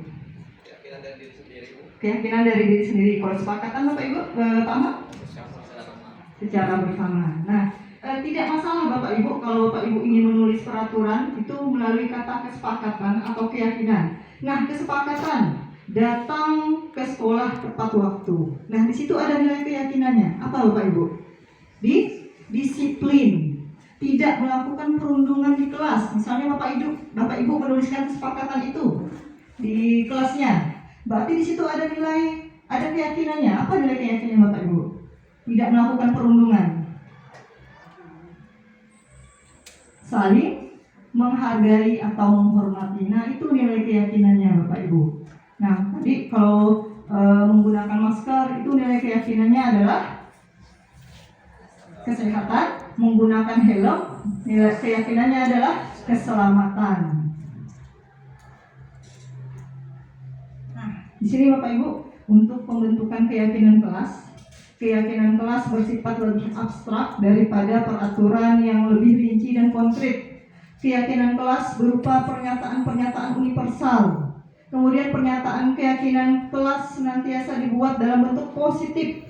Keyakinan dari diri sendiri. Keyakinan dari diri sendiri. Kalau kesepakatan Bapak Ibu, Pak Ahmad? Secara bersama. Nah, tidak masalah Bapak Ibu kalau Bapak Ibu ingin menulis peraturan itu melalui kata kesepakatan atau keyakinan. Nah, kesepakatan datang ke sekolah tepat waktu. Nah, di situ ada nilai keyakinannya. Apa Bapak Ibu? Disiplin. Tidak melakukan perundungan di kelas. Misalnya Bapak Ibu menuliskan kesepakatan itu di kelasnya. Berarti di situ ada nilai, ada keyakinannya. Apa nilai keyakinannya Bapak Ibu? Tidak melakukan perundungan. Saling menghargai atau menghormati. Nah, itu nilai keyakinannya Bapak Ibu. Nah, tadi kalau menggunakan masker itu nilai keyakinannya adalah kesehatan. Menggunakan helm, nilai keyakinannya adalah keselamatan. Nah, di sini Bapak Ibu, untuk pembentukan keyakinan kelas bersifat lebih abstrak daripada peraturan yang lebih rinci dan konkret. Keyakinan kelas berupa pernyataan-pernyataan universal. Kemudian pernyataan keyakinan kelas senantiasa dibuat dalam bentuk positif.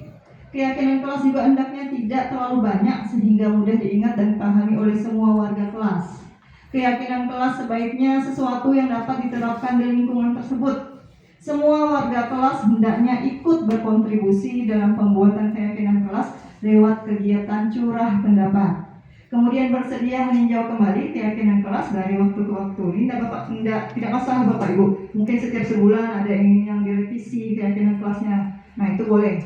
Keyakinan kelas juga hendaknya tidak terlalu banyak sehingga mudah diingat dan dipahami oleh semua warga kelas. Keyakinan kelas sebaiknya sesuatu yang dapat diterapkan di lingkungan tersebut. Semua warga kelas hendaknya ikut berkontribusi dalam pembuatan keyakinan kelas lewat kegiatan curah pendapat. Kemudian bersedia meninjau kembali keyakinan kelas dari waktu ke waktu. Ini tidak masalah Bapak Ibu. Mungkin setiap sebulan ada yang direvisi keyakinan kelasnya. Nah, itu boleh.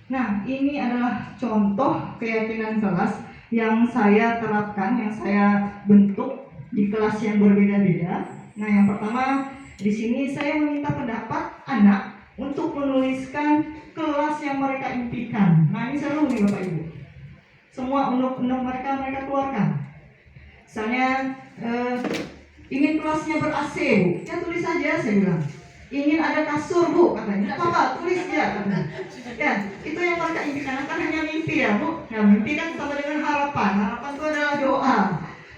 Nah, ini adalah contoh keyakinan kelas yang saya terapkan, yang saya bentuk di kelas yang berbeda-beda. Nah, yang pertama di sini saya meminta pendapat anak untuk menuliskan kelas yang mereka impikan. Nah, ini seru nih Bapak Ibu. Semua undang mereka keluarkan. Misalnya ingin kelasnya ber-AC, Bu. Ya tulis saja, saya bilang. Ingin ada kasur, Bu, katanya. Tidak apa-apa, tulis ya, katanya. Ya, itu yang mereka impikan, kan hanya mimpi ya, Bu. Nah, mimpi kan sama dengan harapan. Harapan itu adalah doa.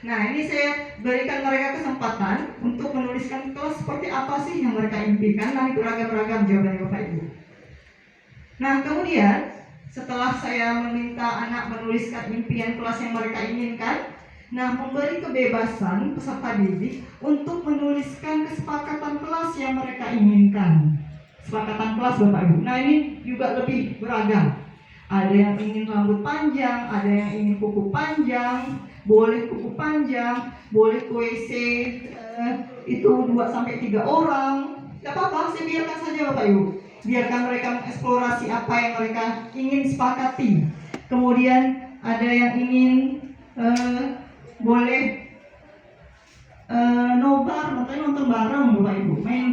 Nah, ini saya berikan mereka kesempatan untuk menuliskan kelas seperti apa sih yang mereka impikan. Nah, itu beragam-ragam jawabannya Bapak Ibu. Nah, kemudian setelah saya meminta anak menuliskan impian kelas yang mereka inginkan, nah, memberi kebebasan peserta didik untuk menuliskan kesepakatan kelas yang mereka inginkan. Kesepakatan kelas Bapak Ibu. Nah, ini juga lebih beragam. Ada yang ingin rambut panjang, ada yang ingin kuku panjang, boleh kuku panjang, boleh ke WC itu 2-3 orang. Tidak apa-apa, saya biarkan saja Bapak Ibu. Biarkan mereka mengeksplorasi apa yang mereka ingin sepakati. Kemudian ada yang ingin boleh nobar, nonton bareng Bapak Ibu, main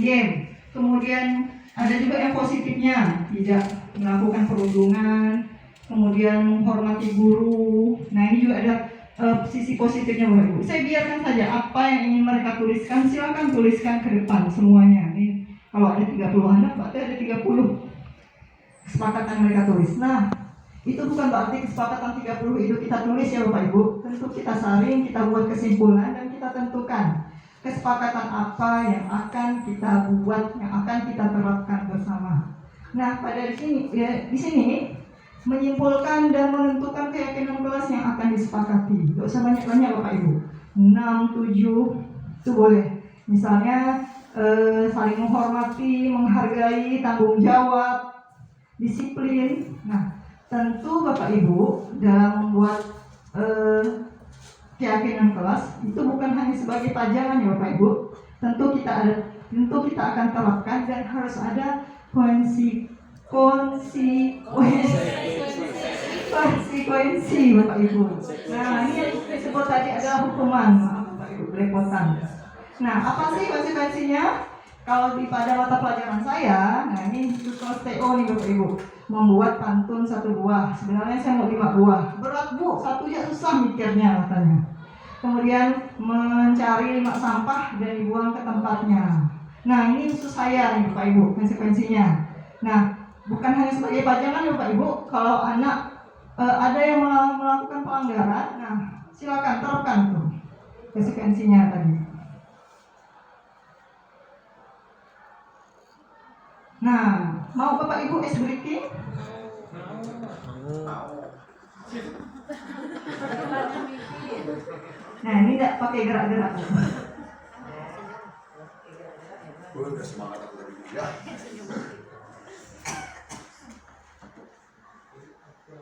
game. Kemudian ada juga yang positifnya, tidak melakukan perundungan, kemudian menghormati guru. Nah, ini juga ada sisi positifnya Bapak Ibu. Saya biarkan saja apa yang ingin mereka tuliskan, silakan tuliskan ke depan semuanya. Ini kalau ada 30 anak, berarti ada 30 kesepakatan mereka tulis. Nah, itu bukan berarti kesepakatan 30 itu kita tulis ya Bapak Ibu. Tentu kita saring, kita buat kesimpulan dan kita tentukan kesepakatan apa yang akan kita buat, yang akan kita terapkan bersama. Nah, pada di sini menyimpulkan dan menentukan keyakinan kelas yang akan disepakati. Tidak usah banyak-banyak Bapak Ibu. 6, 7 itu boleh. Misalnya saling menghormati, menghargai, tanggung jawab, disiplin. Nah, tentu Bapak Ibu dalam membuat keyakinan kelas itu bukan hanya sebagai pajangan ya Bapak Ibu. Tentu kita akan terapkan dan harus ada konsekuensi Bapak Ibu. Nah, ini yang disebut tadi adalah hukuman. Maaf Bapak Ibu, belepotan. Nah, apa sih konsekuensinya? Kalau pada mata pelajaran saya, nah ini kelas TO nih Bapak Ibu, membuat pantun 1 buah. Sebenarnya saya mau 5 buah. Berat Bu, 1 aja susah mikirnya katanya. Kemudian mencari 5 sampah dan dibuang ke tempatnya. Nah, ini khusus saya nih Bapak Ibu, konsekuensinya. Nah, bukan hanya sebagai pajangan Bapak Ibu, kalau anak ada yang melakukan pelanggaran, nah silakan terapkan tuh konsekuensinya tadi. Nah, mau Bapak Ibu es breaking? Nah, ini tidak pakai gerak-gerak.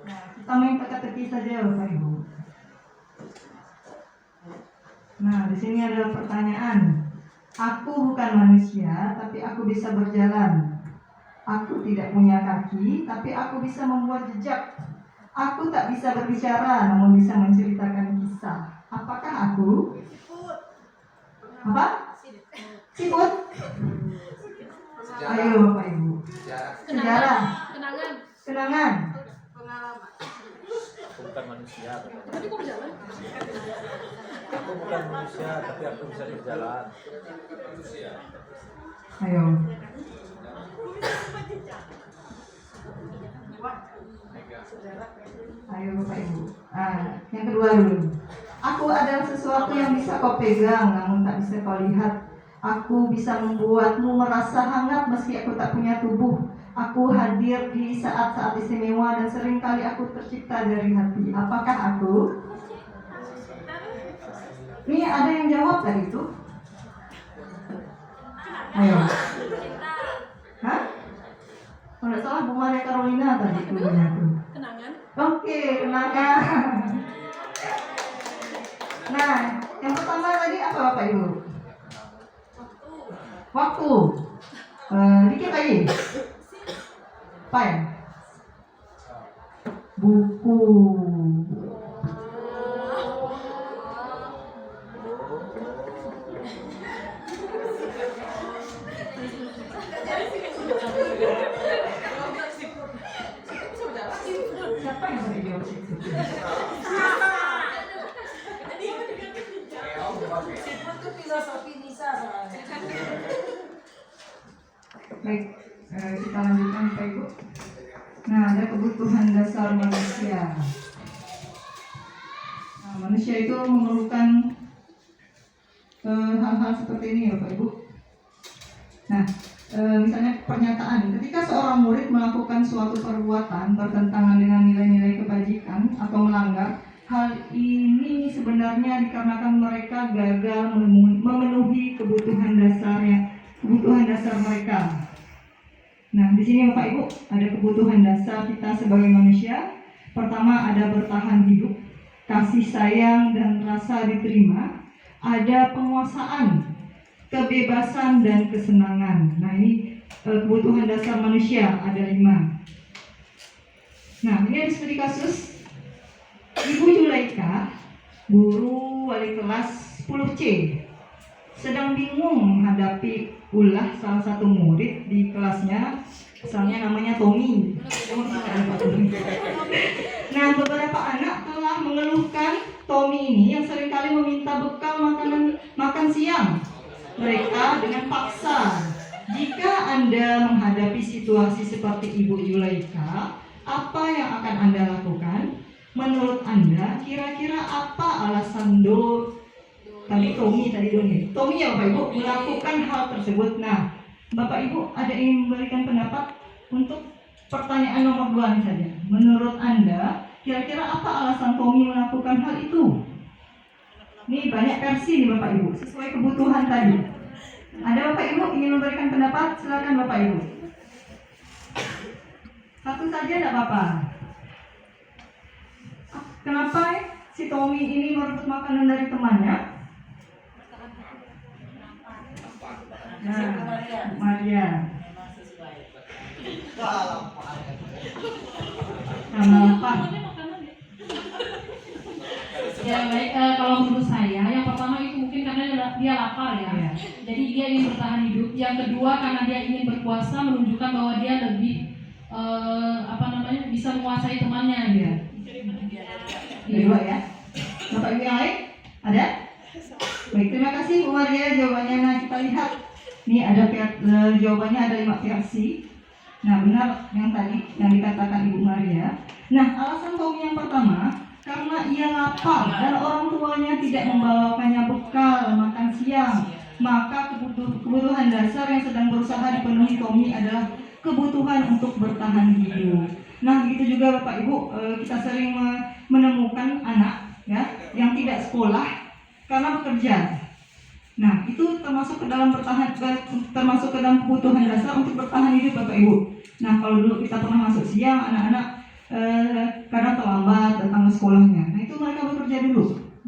Nah, kita main teka-teki saja Bapak Ibu. Nah, di sini ada pertanyaan. Aku bukan manusia, tapi aku bisa berjalan. Aku tidak punya kaki, tapi aku bisa membuat jejak. Aku tak bisa berbicara, namun bisa menceritakan kisah. Apakah aku? Apa? Siput? Ayo Bapak Ibu. Sejarah. Kenangan. Pengalaman. Aku bukan manusia. Tapi kok berjalan? Aku bukan manusia, tapi aku bisa berjalan. Ayo. Ayo Bapak Ibu. Yang kedua dulu. Aku adalah sesuatu yang bisa kau pegang, namun tak bisa kau lihat. Aku bisa membuatmu merasa hangat meski aku tak punya tubuh. Aku hadir di saat-saat istimewa dan seringkali aku tercipta dari hati. Apakah aku? Ini ada yang jawab tadi itu? Ayo. Hah? Kalau tidak salah Bu Maria Carolina tadi itu. Kenangan. Oke, kenangan. Nah, yang pertama tadi apa Bapak Ibu? Waktu. Dikit lagi. Apa ya? Buku. Siapa yang boleh jawab situ? Siput tuh filosofi Nisa soalnya. Baik, kita lanjutkan Pak Ibu. Nah, ada kebutuhan dasar manusia. Nah, manusia itu memerlukan hal-hal seperti ini ya Pak Ibu. Nah, misalnya pernyataan, ketika seorang murid melakukan suatu perbuatan bertentangan dengan nilai-nilai kebajikan atau melanggar, hal ini sebenarnya dikarenakan mereka gagal memenuhi kebutuhan dasar mereka. Nah, di sini Bapak Ibu ada kebutuhan dasar kita sebagai manusia. Pertama ada bertahan hidup, kasih sayang dan rasa diterima, ada penguasaan, kebebasan dan kesenangan. Nah, ini kebutuhan dasar manusia ada 5. Nah, ini ada studi kasus Ibu Julaika, guru wali kelas 10C, sedang bingung menghadapi ulah salah satu murid di kelasnya Misalnya namanya Tommy. Nah, beberapa anak telah mengeluhkan Tommy ini yang seringkali meminta bekal makan siang mereka dengan paksa. Jika Anda menghadapi situasi seperti Ibu Yulaika, apa yang akan Anda lakukan? Menurut Anda, kira-kira apa alasan Tommy ya Bapak Ibu melakukan hal tersebut? Nah, Bapak Ibu ada ingin memberikan pendapat untuk pertanyaan nomor 2 saja. Menurut Anda, kira-kira apa alasan Tommy melakukan hal itu? Ini banyak versi nih Bapak Ibu, sesuai kebutuhan tadi. Ada Bapak Ibu ingin memberikan pendapat? Silakan Bapak Ibu. Satu saja tidak apa-apa. Kenapa si Tommy ini merebut makanan dari temannya? Nah, Maria. Karena lapar. Ya baik, kalau menurut saya yang pertama itu mungkin karena dia lapar ya. Jadi dia ingin bertahan hidup. Yang kedua karena dia ingin berkuasa, menunjukkan bahwa dia lebih bisa menguasai temannya dia. Kedua ya. Bapak Ibu yang lain? Ada? Baik, terima kasih Bu Maria jawabannya. Nah, kita lihat. Ini ada jawabannya ada 5 versi. Nah, benar yang tadi yang dikatakan Ibu Maria. Nah, alasan Tommy yang pertama karena ia lapar dan orang tuanya tidak membawakannya bekal makan siang, maka kebutuhan dasar yang sedang berusaha dipenuhi Tommy adalah kebutuhan untuk bertahan hidup. Nah, begitu juga Bapak Ibu, kita sering menemukan anak ya yang tidak sekolah karena bekerja. Nah, itu termasuk ke dalam kebutuhan dasar untuk bertahan hidup Bapak Ibu. Nah, kalau dulu kita pernah masuk siang, anak-anak kadang terlambat datang ke sekolahnya. Nah, itu mereka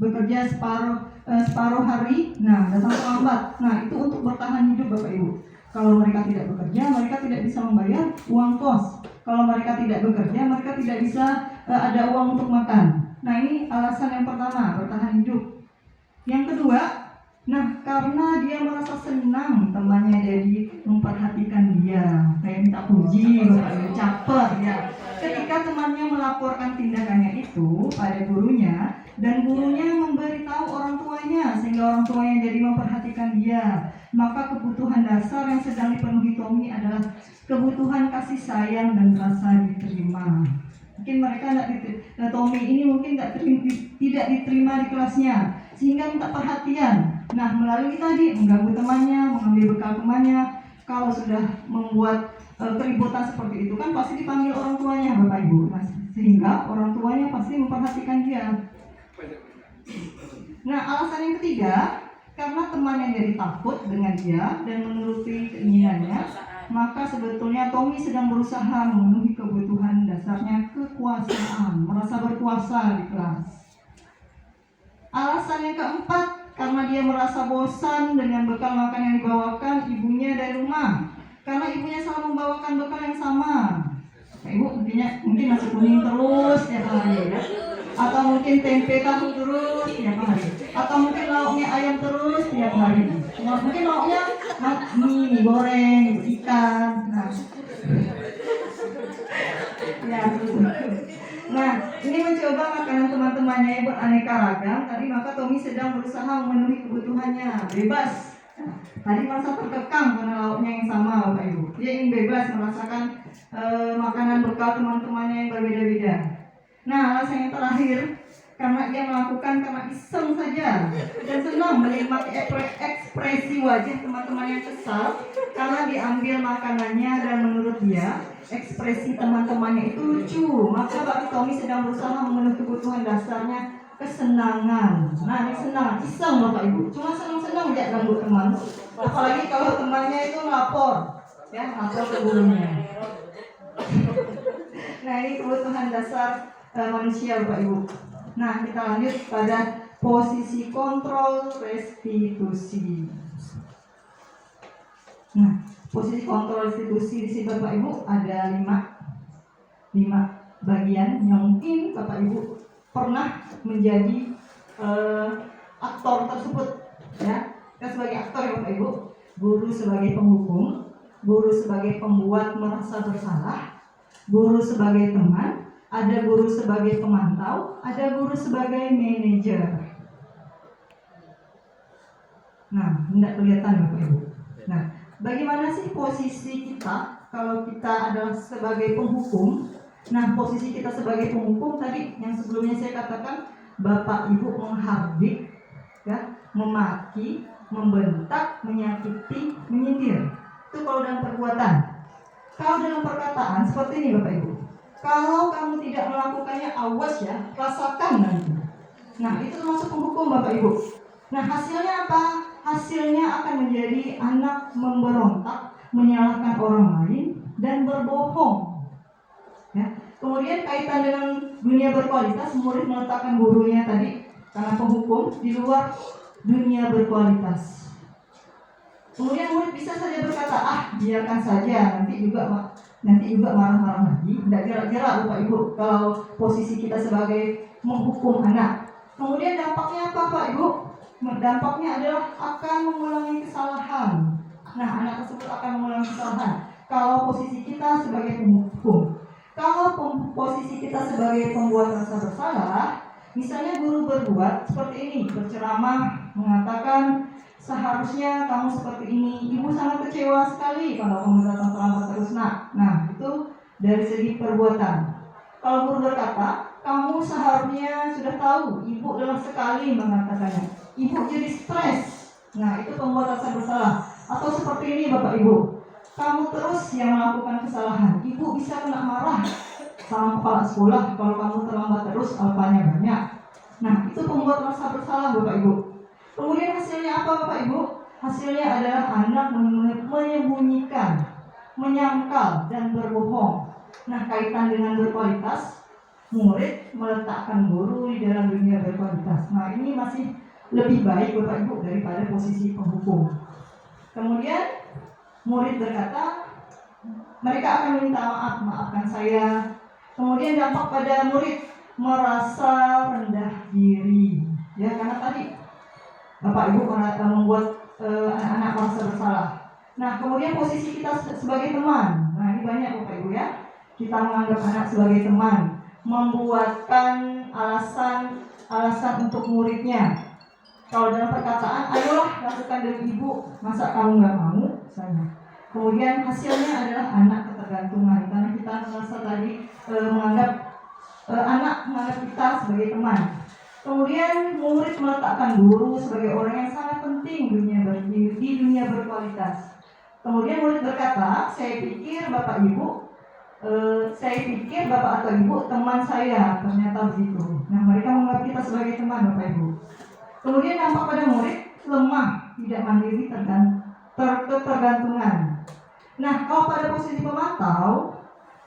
bekerja separuh hari, nah datang terlambat. Nah, itu untuk bertahan hidup Bapak Ibu. Kalau mereka tidak bekerja, mereka tidak bisa membayar uang kos. Kalau mereka tidak bekerja, mereka tidak bisa ada uang untuk makan. Nah, ini alasan yang pertama, bertahan hidup. Yang kedua, nah karena dia merasa senang temannya jadi memperhatikan dia, kayak minta puji, caper ya. Ketika temannya melaporkan tindakannya itu pada gurunya dan gurunya memberitahu orang tuanya sehingga orang tuanya jadi memperhatikan dia, maka kebutuhan dasar yang sedang dipenuhi Tommy adalah kebutuhan kasih sayang dan rasa diterima. Mungkin Tommy ini mungkin tidak diterima di kelasnya sehingga minta perhatian. Nah, melalui tadi mengganggu temannya, mengambil bekal temannya. Kalau sudah membuat keributan seperti itu kan pasti dipanggil orang tuanya Bapak Ibu. Nah, sehingga orang tuanya pasti memperhatikan dia. Nah, alasan yang ketiga, karena temannya jadi takut dengan dia dan menuruti keinginannya, maka sebetulnya Tommy sedang berusaha memenuhi kebutuhan dasarnya kekuasaan, merasa berkuasa di kelas. Alasan yang keempat, karena dia merasa bosan dengan bekal makan yang dibawakan ibunya dari rumah. Karena ibunya selalu membawakan bekal yang sama. Ibu mungkin nasi kuning terus tiap hari ya. Atau mungkin tempe tahu terus tiap hari. Atau mungkin lauknya ayam terus tiap hari. Mungkin lauknya mie goreng, ikan. Nah, ini mencoba makanan teman-temannya yang beraneka ragam. Tadi maka Tommy sedang berusaha memenuhi kebutuhannya, bebas. Tadi merasa terkekang karena lauknya yang sama Bapak Ibu. Dia ingin bebas merasakan makanan bekal teman-temannya yang berbeda-beda. Nah, alasan yang terakhir, karena ia melakukan karena iseng saja dan senang menikmati ekspresi wajah teman-teman yang kesal karena diambil makanannya dan menurut dia ekspresi teman-temannya itu lucu. Maka bagi Tommy sedang berusaha memenuhi kebutuhan dasarnya kesenangan. Nah, ini senang, iseng Bapak Ibu. Cuma senang-senang dia ganggu teman. Apalagi kalau temannya itu lapor, ya, lapor ke gurunya. Nah, ini kebutuhan dasar manusia Bapak Ibu. Nah, kita lanjut pada posisi kontrol restitusi. Nah, posisi kontrol restitusi di sini Bapak Ibu ada 5 bagian yang mungkin Bapak Ibu pernah menjadi aktor tersebut, ya. Kita sebagai aktor ya Bapak Ibu, guru sebagai penghukum, guru sebagai pembuat merasa bersalah, guru sebagai teman, ada guru sebagai pemantau, ada guru sebagai manajer. Nah, tidak kelihatan Bapak Ibu. Nah, bagaimana sih posisi kita kalau kita adalah sebagai penghukum? Nah, posisi kita sebagai penghukum tadi yang sebelumnya saya katakan, Bapak Ibu menghardik, ya, memaki, membentak, menyakiti, menyindir. Itu kalau dalam perbuatan. Kalau dalam perkataan seperti ini Bapak Ibu. Kalau kamu tidak melakukannya, awas ya, rasakan nanti. Nah, itu termasuk penghukum Bapak Ibu. Nah, hasilnya apa? Hasilnya akan menjadi anak memberontak, menyalahkan orang lain, dan berbohong. Ya. Kemudian kaitan dengan dunia berkualitas, murid meletakkan gurunya tadi karena penghukum di luar dunia berkualitas. Kemudian murid bisa saja berkata, biarkan saja, nanti juga marah-marah lagi. Tidak gerak-gerak Bapak Ibu kalau posisi kita sebagai menghukum anak. Kemudian dampaknya apa Pak Ibu? Dampaknya adalah akan mengulangi kesalahan. Nah, anak tersebut akan mengulangi kesalahan kalau posisi kita sebagai penghukum. Kalau posisi kita sebagai pembuat rasa bersalah, misalnya guru berbuat seperti ini, berceramah, mengatakan seharusnya kamu seperti ini, ibu sangat kecewa sekali kalau kamu datang terlambat terus nak. Nah, itu dari segi perbuatan. Kalau guru berkata, kamu seharusnya sudah tahu, ibu lelah sekali mengatakannya, ibu jadi stres. Nah, itu pembuat rasa bersalah. Atau seperti ini Bapak Ibu, kamu terus yang melakukan kesalahan, ibu bisa kena marah sama kepala sekolah kalau kamu terlambat terus, alfanya banyak. Nah, itu pembuat rasa bersalah Bapak Ibu. Kemudian hasilnya apa Bapak Ibu? Hasilnya adalah anak menyembunyikan, menyangkal, dan berbohong. Nah, kaitan dengan berkualitas, murid meletakkan guru di dalam dunia berkualitas. Nah, ini masih lebih baik Bapak Ibu daripada posisi penghukum. Kemudian murid berkata, mereka akan minta maaf, maafkan saya. Kemudian dampak pada murid merasa rendah diri, ya, karena tadi Bapak Ibu membuat anak-anak merasa bersalah. Nah, kemudian posisi kita sebagai teman. Nah, ini banyak Bapak Ibu ya. Kita menganggap anak sebagai teman, membuatkan alasan untuk muridnya. Kalau dalam perkataan, ayolah lakukan demi ibu, masa kamu nggak mau? Misalnya. Kemudian hasilnya adalah anak ketergantungan, karena kita merasa tadi menganggap kita sebagai teman. Kemudian murid meletakkan guru sebagai orang yang sangat penting di dunia berkualitas. Kemudian murid berkata, saya pikir bapak atau ibu teman saya, ternyata begitu. Nah, mereka menganggap kita sebagai teman Bapak Ibu. Kemudian dampak pada murid lemah, tidak mandiri, tergantungan. Nah, kalau pada posisi pemantau,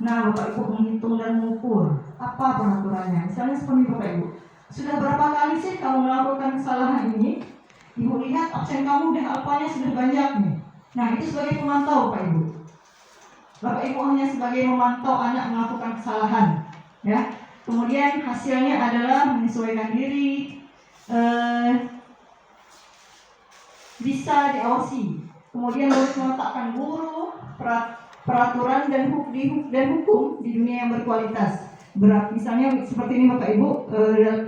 nah Bapak Ibu menghitung dan mengukur apa peraturannya. Misalnya seperti Bapak Ibu, sudah berapa kali sih kamu melakukan kesalahan ini? Ibu lihat absen kamu dan alfanya sudah banyak nih. Nah, itu sebagai pemantau Bapak Ibu. Bapak Ibu hanya sebagai memantau anak melakukan kesalahan, ya. Kemudian hasilnya adalah menyesuaikan diri, bisa diawasi. Kemudian murid meletakkan guru, peraturan dan hukum di dunia yang berkualitas. Misalnya seperti ini Bapak Ibu,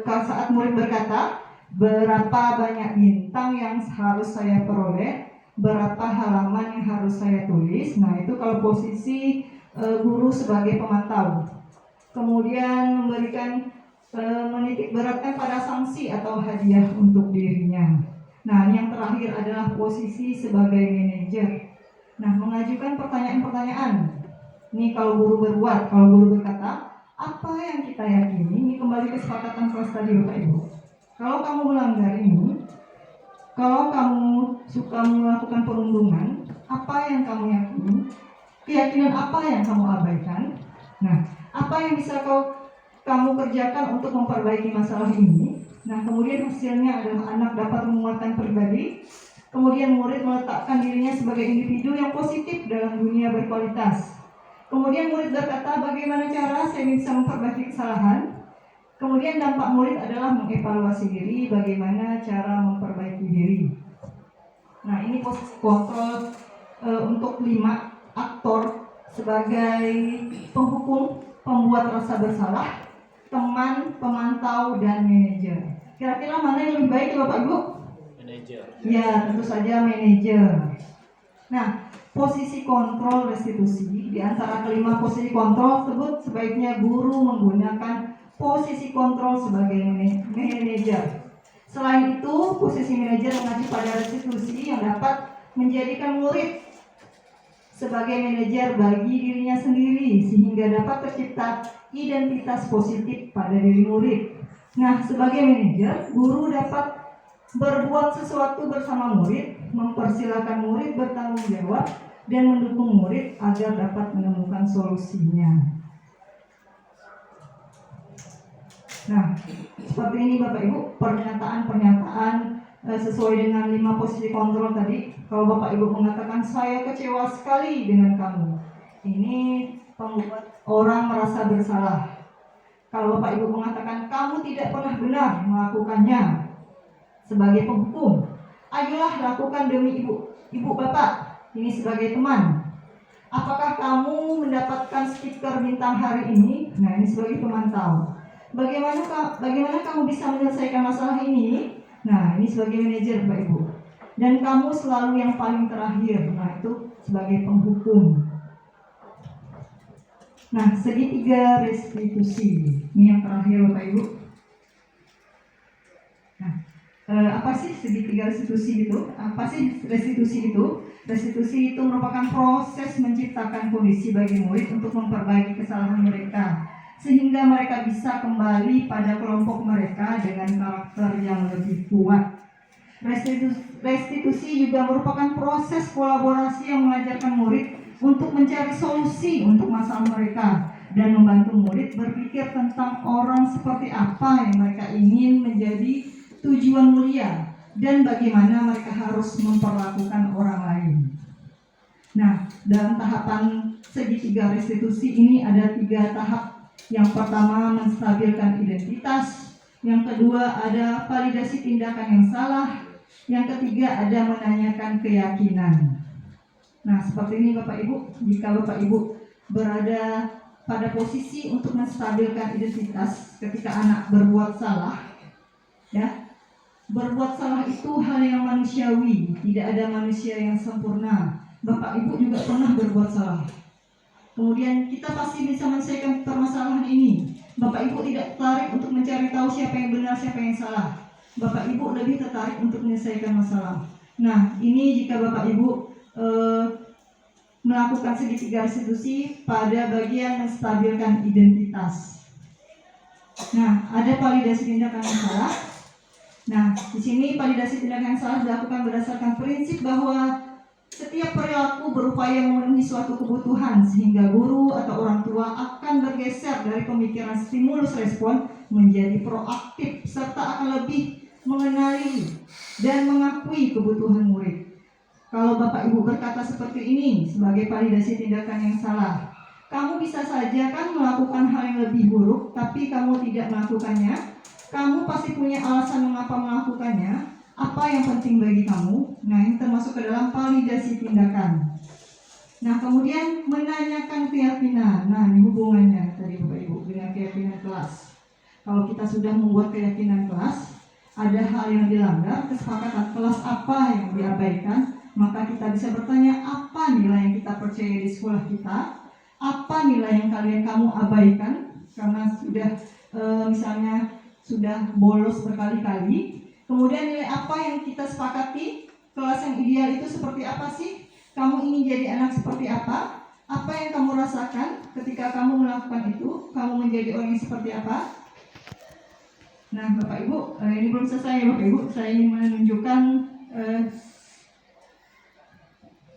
saat murid berkata, berapa banyak bintang yang harus saya peroleh, berapa halaman yang harus saya tulis. Nah, itu kalau posisi guru sebagai pemantau. Kemudian menitik beratkan pada sanksi atau hadiah untuk dirinya. Nah, yang terakhir adalah posisi sebagai manajer. Nah, mengajukan pertanyaan-pertanyaan. Ini kalau guru berkata, apa yang kita yakini? Ini kembali ke kesepakatan kelas tadi Bapak Ibu. Kalau kamu melanggar ini, kalau kamu suka melakukan perundungan, apa yang kamu yakini? Keyakinan apa yang kamu abaikan? Nah, apa yang bisa kamu kerjakan untuk memperbaiki masalah ini? Nah, kemudian hasilnya adalah anak dapat menguatkan pribadi. Kemudian murid meletakkan dirinya sebagai individu yang positif dalam dunia berkualitas. Kemudian murid berkata, bagaimana cara saya bisa memperbaiki kesalahan? Kemudian dampak murid adalah mengevaluasi diri, bagaimana cara memperbaiki diri. Nah, ini posisi kontrol untuk 5 aktor, sebagai penghukum, pembuat rasa bersalah, teman, pemantau, dan manajer. Kira-kira mana yang lebih baik ya Bapak Ibu? Manajer. Ya, tentu saja manajer. Nah, posisi kontrol restitusi, di antara kelima posisi kontrol tersebut sebaiknya guru menggunakan posisi kontrol sebagai manajer. Selain itu, posisi manajer mengacu pada restitusi yang dapat menjadikan murid sebagai manajer bagi dirinya sendiri sehingga dapat tercipta identitas positif pada diri murid. Nah, sebagai manajer, guru dapat berbuat sesuatu bersama murid, mempersilahkan murid bertanggung jawab, dan mendukung murid agar dapat menemukan solusinya. Nah, seperti ini Bapak Ibu, pernyataan-pernyataan sesuai dengan 5 posisi kontrol tadi. Kalau Bapak Ibu mengatakan saya kecewa sekali dengan kamu, ini membuat orang merasa bersalah. Kalau Bapak Ibu mengatakan kamu tidak pernah benar melakukannya, sebagai penghukum, ayolah lakukan demi ibu bapak, ini sebagai teman. Apakah kamu mendapatkan stiker bintang hari ini? Nah, ini sebagai pemantau. Bagaimana kamu bisa menyelesaikan masalah ini? Nah, ini sebagai manajer Bapak Ibu. Dan kamu selalu yang paling terakhir. Nah, itu sebagai penghukum. Nah, segitiga restitusi. Ini yang terakhir Bapak Ibu. Nah, apa sih segitiga restitusi itu? Apa sih restitusi itu? Restitusi itu merupakan proses menciptakan kondisi bagi murid untuk memperbaiki kesalahan mereka, sehingga mereka bisa kembali pada kelompok mereka dengan karakter yang lebih kuat. Restitusi juga merupakan proses kolaborasi yang mengajarkan murid untuk mencari solusi untuk masalah mereka dan membantu murid berpikir tentang orang seperti apa yang mereka ingin menjadi tujuan mulia dan bagaimana mereka harus memperlakukan orang lain. Nah, dalam tahapan segitiga restitusi ini ada 3 tahap. Yang pertama, menstabilkan identitas. Yang kedua, ada validasi tindakan yang salah. Yang ketiga, ada menanyakan keyakinan. Nah, seperti ini Bapak Ibu, jika Bapak Ibu berada pada posisi untuk menstabilkan identitas ketika anak berbuat salah, ya, berbuat salah itu hal yang manusiawi, tidak ada manusia yang sempurna. Bapak Ibu juga pernah berbuat salah. Kemudian kita pasti bisa menyelesaikan permasalahan ini. Bapak Ibu tidak tertarik untuk mencari tahu siapa yang benar, siapa yang salah. Bapak Ibu lebih tertarik untuk menyelesaikan masalah. Nah, ini jika Bapak Ibu melakukan segitiga restitusi pada bagian menstabilkan identitas. Nah, ada validasi tindakan yang salah. Nah, di sini validasi tindakan yang salah dilakukan berdasarkan prinsip bahwa setiap perilaku berupaya memenuhi suatu kebutuhan sehingga guru atau orang tua akan bergeser dari pemikiran stimulus respon menjadi proaktif serta akan lebih mengenali dan mengakui kebutuhan murid. Kalau Bapak Ibu berkata seperti ini sebagai validasi tindakan yang salah, kamu bisa saja kan melakukan hal yang lebih buruk tapi kamu tidak melakukannya. Kamu pasti punya alasan mengapa melakukannya. Apa yang penting bagi kamu? Nah, ini termasuk ke dalam validasi tindakan. Nah, kemudian menanyakan keyakinan. Nah, ini hubungannya tadi Bapak Ibu dengan keyakinan kelas. Kalau kita sudah membuat keyakinan kelas, ada hal yang dilanggar, kesepakatan kelas apa yang diabaikan, maka kita bisa bertanya apa nilai yang kita percaya di sekolah kita, apa nilai yang kamu abaikan karena sudah misalnya sudah bolos berkali-kali. Kemudian nilai apa yang kita sepakati, kelas yang ideal itu seperti apa sih? Kamu ingin jadi anak seperti apa? Apa yang kamu rasakan ketika kamu melakukan itu? Kamu menjadi orang yang seperti apa? Nah, Bapak Ibu, ini belum selesai ya Bapak Ibu. Saya ingin menunjukkan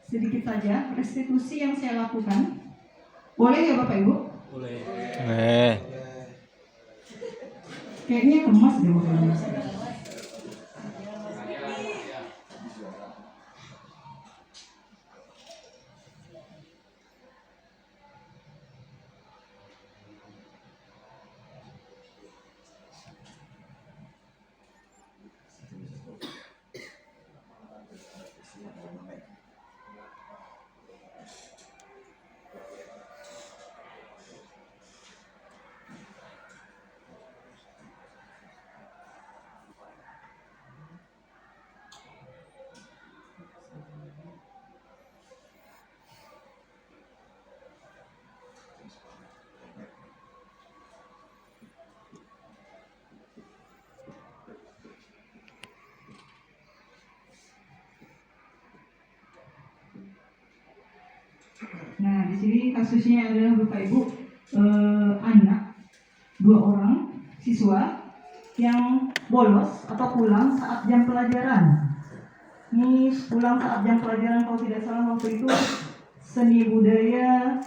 sedikit saja restitusi yang saya lakukan. Boleh ya Bapak Ibu? Boleh. Kayaknya kemas deh Bapak Ibu. Nah, di sini kasusnya adalah Bapak Ibu anak 2 orang siswa yang bolos atau pulang saat jam pelajaran. Ini pulang saat jam pelajaran kalau tidak salah waktu itu seni budaya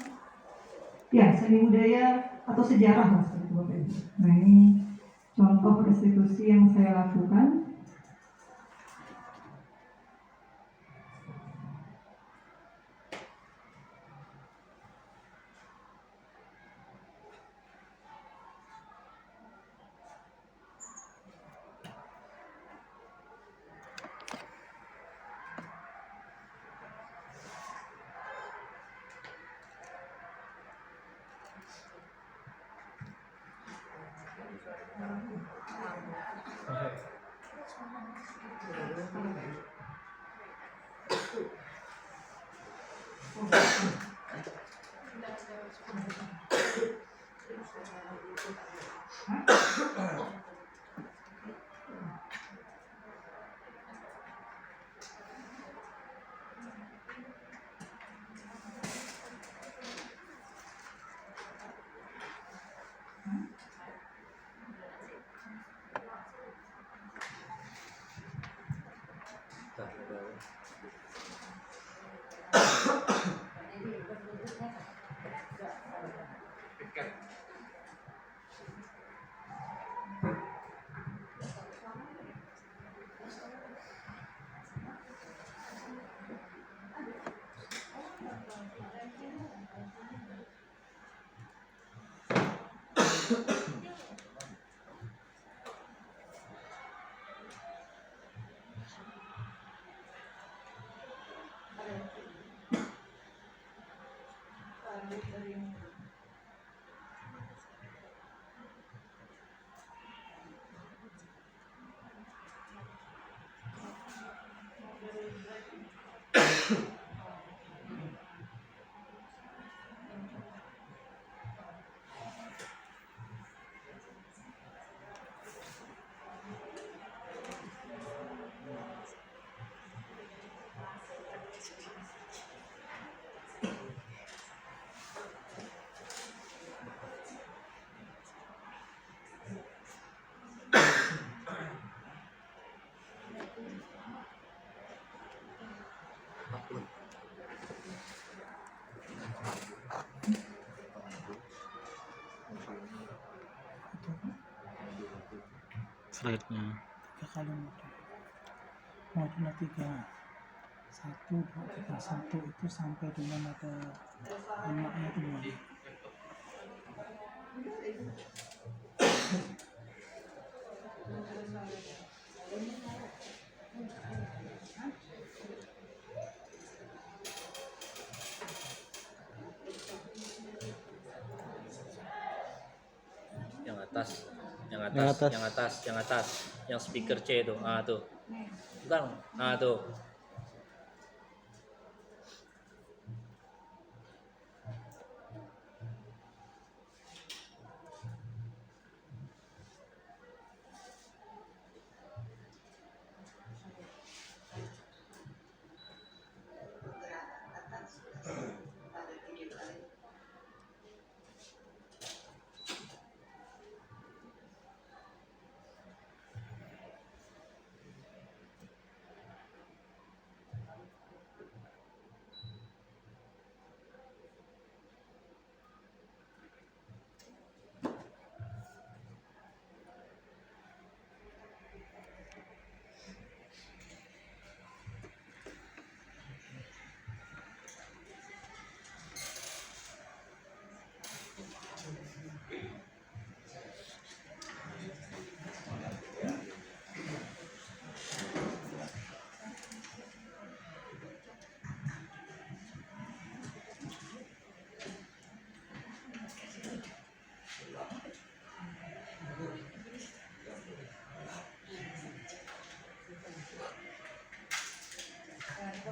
atau sejarah lah seperti Bapak Ibu. Nah, ini contoh restitusi yang saya lakukan. Slide-nya 3 kali modulnya 3 1 2 3 1 itu sampai dengan ada anaknya dulu. yang atas, yang speaker C itu, tuh, bukan, tuh.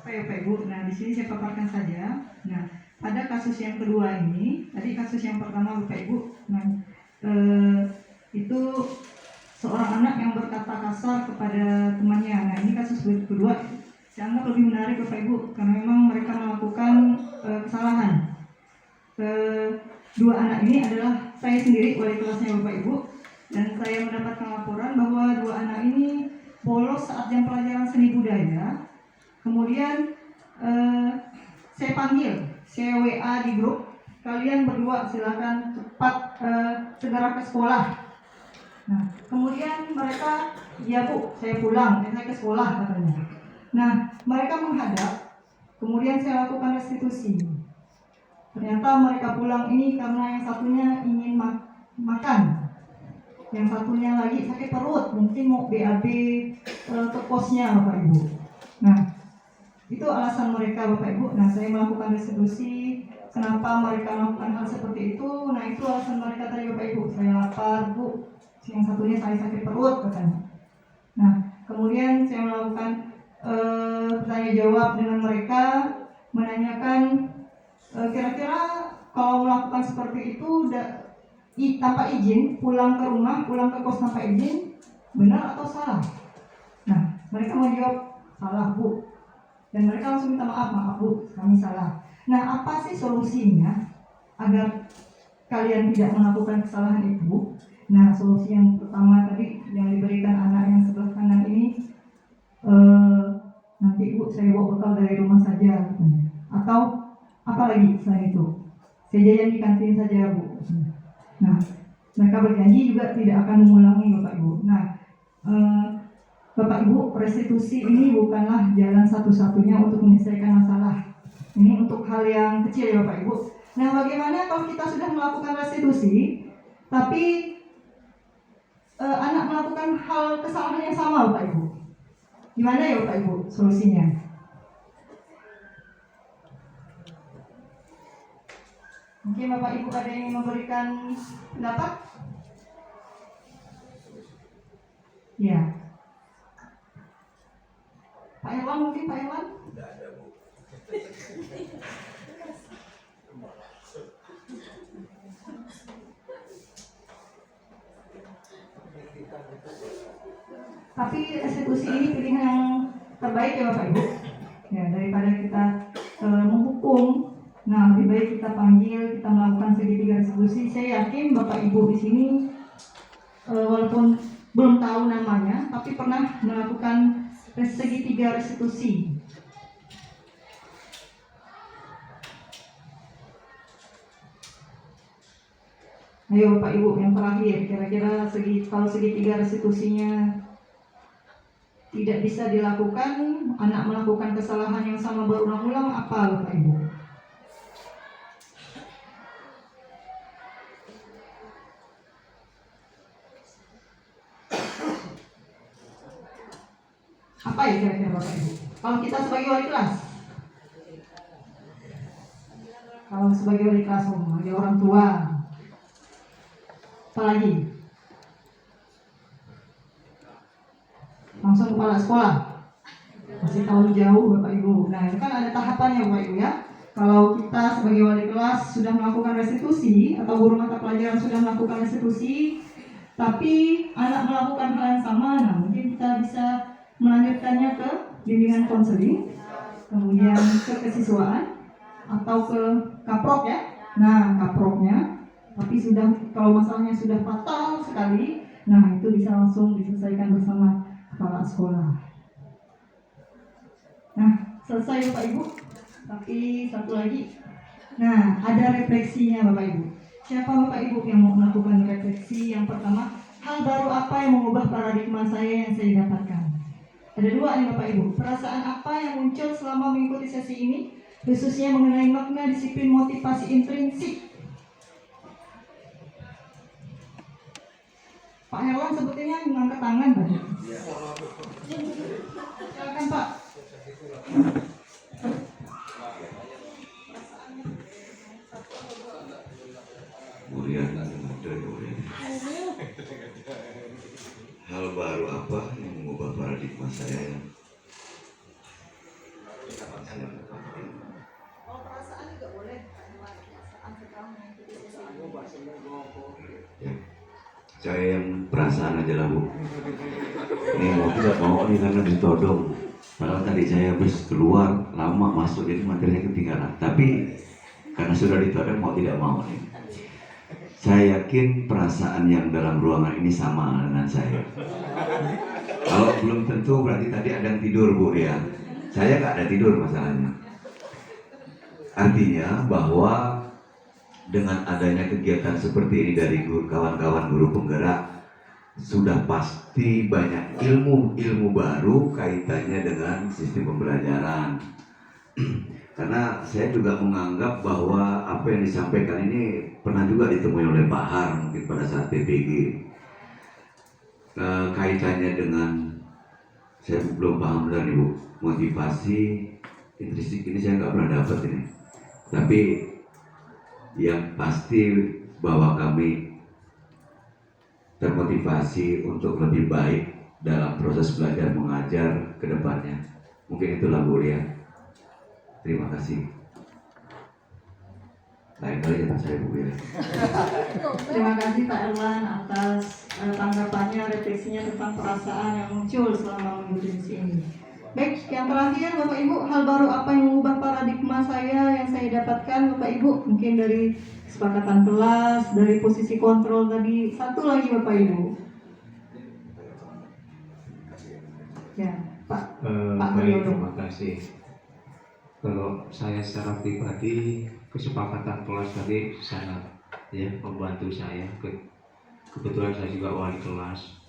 Bapak Ibu, nah di sini saya paparkan saja. Nah, pada kasus yang kedua ini, tadi kasus yang pertama Bapak Ibu, nah itu seorang anak yang berkata kasar kepada temannya. Nah, ini kasus kedua saya anggap lebih menarik Bapak Ibu karena memang mereka melakukan kesalahan. Dua anak ini adalah saya sendiri wali kelasnya Bapak Ibu, dan saya mendapatkan laporan bahwa dua anak ini bolos saat jam pelajaran seni budaya. Kemudian saya panggil, saya WA di grup, kalian berdua silakan cepat segera ke sekolah. Nah, kemudian mereka, ya Bu, saya pulang, saya ke sekolah katanya. Nah, mereka menghadap, kemudian saya lakukan restitusi. Ternyata mereka pulang ini karena yang satunya ingin makan, yang satunya lagi sakit perut, mungkin mau BAB ke kosnya Bapak Ibu. Nah, itu alasan mereka Bapak Ibu. Nah, saya melakukan restitusi. Kenapa mereka melakukan hal seperti itu? Nah, itu alasan mereka tadi Bapak Ibu. Saya lapar Bu, yang satunya saya sakit perut katanya. Nah, kemudian saya melakukan tanya jawab dengan mereka, menanyakan kira-kira kalau melakukan seperti itu tanpa izin, pulang ke rumah, pulang ke kos tanpa izin, benar atau salah? Nah, mereka menjawab salah Bu, dan mereka langsung minta maaf Bu, kami salah. Nah, apa sih solusinya agar kalian tidak melakukan kesalahan itu? Nah, solusi yang pertama tadi yang diberikan anak yang sebelah kanan ini, nanti Bu saya bawa bekal dari rumah saja katanya. Atau apa lagi selain itu? Saya jajan di kantin saja Bu. Nah, mereka berjanji juga tidak akan mengulangi Bapak Ibu. Nah, Bapak Ibu, restitusi ini bukanlah jalan satu-satunya untuk menyelesaikan masalah. Ini untuk hal yang kecil ya Bapak Ibu. Nah, bagaimana kalau kita sudah melakukan restitusi, tapi anak melakukan hal kesalahan yang sama Bapak Ibu? Gimana ya Bapak Ibu solusinya? Mungkin Bapak Ibu ada yang memberikan pendapat? Ya. Pak Irwan mungkin, Pak Irwan? Tidak ada Bu. Tapi restitusi ini pilihan yang terbaik ya Bapak Ibu. Ya, daripada kita menghukum, nah lebih baik kita panggil, kita melakukan segitiga restitusi. Saya yakin Bapak Ibu di sini walaupun belum tahu namanya, tapi pernah melakukan segitiga restitusi. Ayo Bapak Ibu, yang terakhir, kira-kira kalau segitiga restitusinya tidak bisa dilakukan, anak melakukan kesalahan yang sama berulang-ulang, apa Bapak Ibu? Apa ya kira-kira Bapak Ibu? Kalau kita sebagai wali kelas, sebagai orang tua, apa lagi? Langsung kepala sekolah, masih tahu jauh Bapak Ibu. Nah, itu kan ada tahapannya Bapak Ibu ya. Kalau kita sebagai wali kelas sudah melakukan restitusi, atau guru mata pelajaran sudah melakukan restitusi, tapi anak melakukan hal yang sama, nah mungkin kita bisa melanjutkannya ke bimbingan konseling, kemudian ke kesiswaan, atau ke kaprok ya. Nah, kaproknya, tapi kalau masalahnya sudah fatal sekali, nah itu bisa langsung diselesaikan bersama kepala sekolah. Nah, selesai Bapak Ibu. Tapi satu lagi, nah ada refleksinya Bapak Ibu. Siapa Bapak Ibu yang mau melakukan refleksi? Yang pertama, hal baru apa yang mengubah paradigma saya yang saya dapatkan? Ada dua nih Bapak Ibu. Perasaan apa yang muncul selama mengikuti sesi ini, khususnya mengenai makna disiplin motivasi intrinsik? Pak Herwan sepertinya mengangkat tangan tadi. Silakan Pak. Hal baru apa yang mengubah paradigma saya? Perasaan juga boleh. Saya yang perasaan aja lah Bu. Ini mau tidak mau nih karena ditodong. Padahal tadi saya habis keluar lama masuk jadi materinya ketinggalan. Tapi karena sudah ditodong mau tidak mau nih. Saya yakin perasaan yang dalam ruangan ini sama dengan saya. Kalau belum tentu berarti tadi ada yang tidur Bu ya. Saya nggak ada tidur masalahnya. Artinya bahwa dengan adanya kegiatan seperti ini dari kawan-kawan guru penggerak, sudah pasti banyak ilmu baru kaitannya dengan sistem pembelajaran. Karena saya juga menganggap bahwa apa yang disampaikan ini pernah juga ditemui oleh Pak Har mungkin pada saat PPG. Kaitannya dengan, saya belum paham benar Ibu, motivasi intrinsik ini saya nggak pernah dapat ini. Tapi yang pasti bahwa kami termotivasi untuk lebih baik dalam proses belajar mengajar ke depannya. Mungkin itulah Bu Ria. Terima kasih. Lain kali jangan saya Bu Ria. Terima kasih Pak Erwan atas tanggapannya, refleksinya tentang perasaan yang muncul selama mengikuti misi ini. Baik, yang terakhir Bapak Ibu, hal baru apa yang mengubah paradigma saya yang saya dapatkan Bapak Ibu? Mungkin dari kesepakatan kelas, dari posisi kontrol tadi. Satu lagi Bapak Ibu. Ya, Pak Baik, terima kasih. Kalau saya secara pribadi, kesepakatan kelas tadi sangat membantu saya. Kebetulan saya juga wali kelas.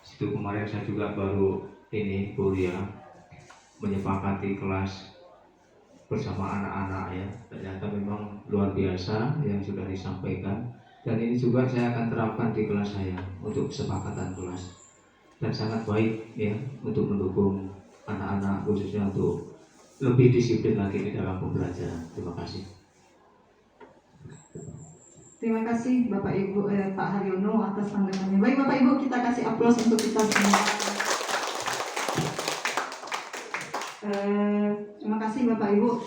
Situ kemarin saya juga baru kuliah menyepakati kelas bersama anak-anak ya. Ternyata memang luar biasa yang sudah disampaikan, dan ini juga saya akan terapkan di kelas saya untuk kesepakatan kelas, dan sangat baik ya untuk mendukung anak-anak khususnya untuk lebih disiplin lagi di dalam pembelajaran. Terima kasih. Terima kasih Bapak Ibu Pak Haryono atas tanggapannya. Baik Bapak Ibu, kita kasih aplaus untuk kita semua. Terima kasih Bapak Ibu.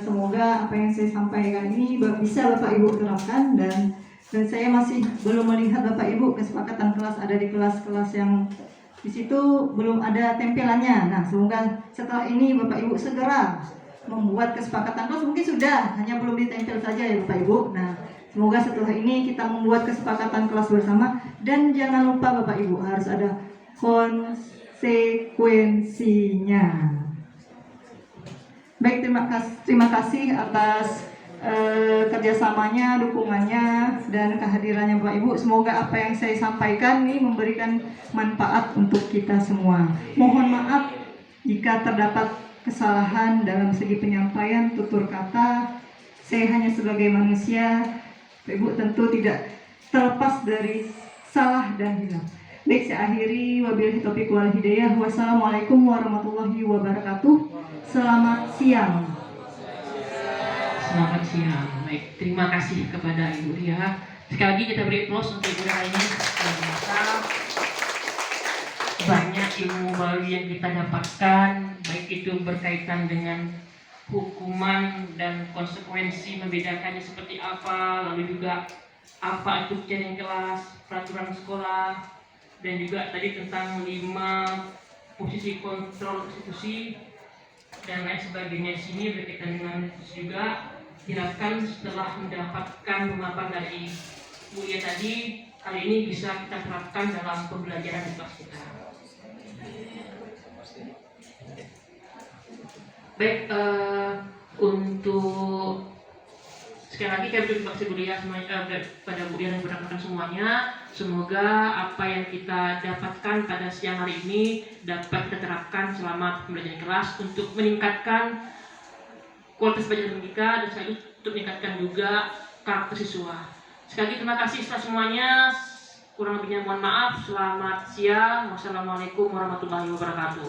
Semoga apa yang saya sampaikan ini bisa Bapak Ibu terapkan, dan saya masih belum melihat Bapak Ibu kesepakatan kelas ada di kelas-kelas yang di situ belum ada tempelannya. Nah, semoga setelah ini Bapak Ibu segera membuat kesepakatan kelas. Mungkin sudah, hanya belum ditempel saja ya Bapak Ibu. Nah, semoga setelah ini kita membuat kesepakatan kelas bersama, dan jangan lupa Bapak Ibu harus ada konsekuensinya. Baik, terima kasih atas kerjasamanya, dukungannya, dan kehadirannya Bapak Ibu. Semoga apa yang saya sampaikan ini memberikan manfaat untuk kita semua. Mohon maaf jika terdapat kesalahan dalam segi penyampaian tutur kata. Saya hanya sebagai manusia, Bapak Ibu tentu tidak terlepas dari salah dan hilaf. Baik, saya akhiri. Wabillahi taufiq wal hidayah. Wassalamualaikum warahmatullahi wabarakatuh. Selamat siang. Selamat siang. Baik, terima kasih kepada Ibu Ria. Sekali lagi kita beri aplaus untuk Ibu Ria ini. Ternyata banyak ilmu baru yang kita dapatkan, baik itu berkaitan dengan hukuman dan konsekuensi, membedakannya seperti apa, lalu juga apa itu jaring kelas, peraturan sekolah, dan juga tadi tentang 5 posisi kontrol institusi dan lain sebagainya. Di sini berkaitan dengan juga diharapkan setelah mendapatkan pemaparan dari Bu Ria tadi, kali ini bisa kita terapkan dalam pembelajaran di kelas kita. Baik, untuk sekali lagi kami terima kasih Bu Ria pada Bu Ria dan rekan-rekan semuanya. Semoga apa yang kita dapatkan pada siang hari ini dapat kita terapkan selama pembelajaran kelas untuk meningkatkan kualitas pelajaran kita, dan sekaligus untuk meningkatkan juga karakter siswa. Sekali lagi terima kasih semuanya. Kurang lebihnya mohon maaf. Selamat siang. Wassalamualaikum warahmatullahi wabarakatuh.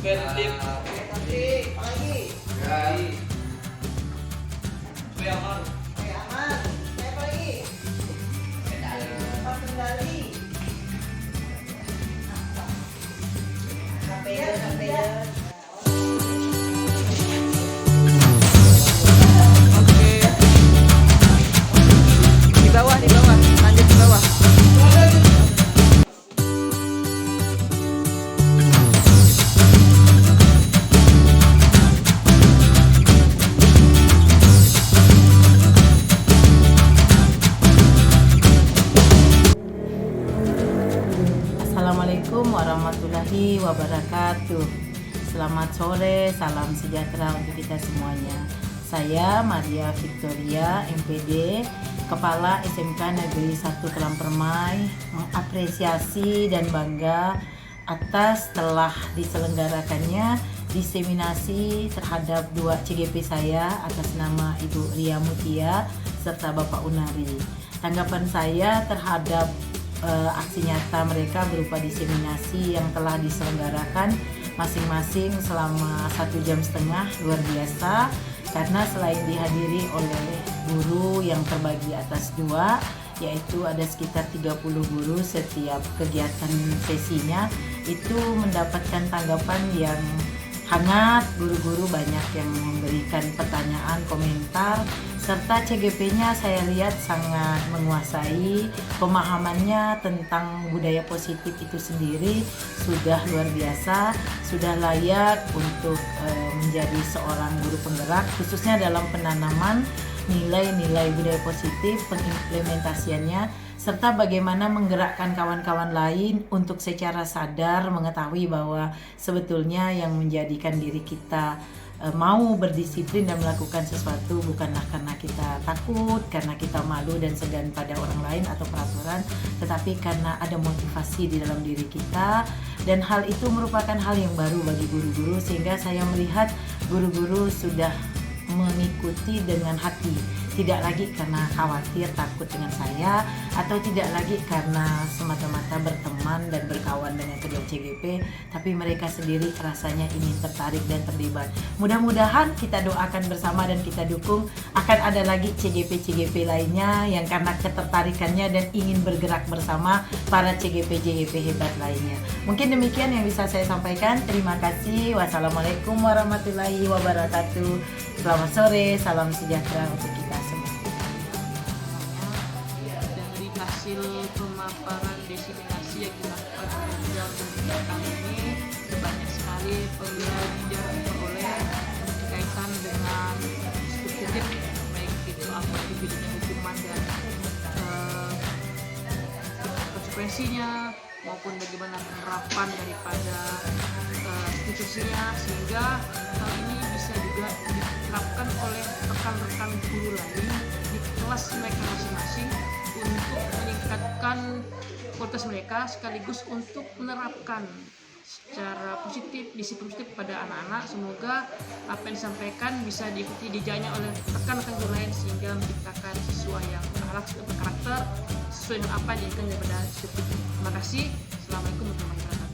Bendik. Lagi. Gai. Beaman. Aman. Siapa lagi? Pak Kendali. Sampai wabarakatuh. Selamat sore, salam sejahtera untuk kita semuanya. Saya Maria Victoria, MPD, Kepala SMK Negeri 1 Kelam Permai, mengapresiasi dan bangga atas telah diselenggarakannya diseminasi terhadap 2 CGP saya atas nama Ibu Ria Mutia serta Bapak Unari. Tanggapan saya terhadap aksi nyata mereka berupa diseminasi yang telah diselenggarakan masing-masing selama 1,5 jam luar biasa, karena selain dihadiri oleh guru yang terbagi atas 2, yaitu ada sekitar 30 guru setiap kegiatan sesinya, itu mendapatkan tanggapan yang hangat. Guru-guru banyak yang memberikan pertanyaan, komentar, serta CGP-nya saya lihat sangat menguasai. Pemahamannya tentang budaya positif itu sendiri sudah luar biasa, sudah layak untuk menjadi seorang guru penggerak, khususnya dalam penanaman nilai-nilai budaya positif, pengimplementasiannya, serta bagaimana menggerakkan kawan-kawan lain untuk secara sadar mengetahui bahwa sebetulnya yang menjadikan diri kita mau berdisiplin dan melakukan sesuatu bukanlah karena kita takut, karena kita malu dan segan pada orang lain atau peraturan, tetapi karena ada motivasi di dalam diri kita, dan hal itu merupakan hal yang baru bagi guru-guru, sehingga saya melihat guru-guru sudah mengikuti dengan hati, tidak lagi karena khawatir takut dengan saya, atau tidak lagi karena semata-mata berteman dan berkawan dengan kedua CGP, tapi mereka sendiri rasanya ingin tertarik dan terlibat. Mudah-mudahan kita doakan bersama dan kita dukung akan ada lagi CGP-CGP lainnya yang karena ketertarikannya dan ingin bergerak bersama para CGP-CGP hebat lainnya. Mungkin demikian yang bisa saya sampaikan. Terima kasih. Wassalamualaikum warahmatullahi wabarakatuh. Selamat sore, salam sejahtera untuk kita semua. Dari hasil pemaparan diseminasi yang dilakukan dalam kegiatan ini, banyak sekali pembelajaran yang diperoleh berkaitan dengan struktur, baik itu apa itu bidangnya hukuman dan konsekuensinya, maupun bagaimana penerapan daripada institusinya, sehingga hal ini bisa juga diterapkan oleh rekan-rekan guru lain di kelas mereka masing-masing untuk meningkatkan kualitas mereka, sekaligus untuk menerapkan secara positif, disiplin positif pada anak-anak. Semoga apa yang disampaikan bisa diikuti jejaknya oleh rekan-rekan guru lain, sehingga menciptakan siswa yang berakhlak, berkarakter sesuai dengan apa yang diinginkan daripada disiplin. Terima kasih. Assalamualaikum warahmatullahi wabarakatuh.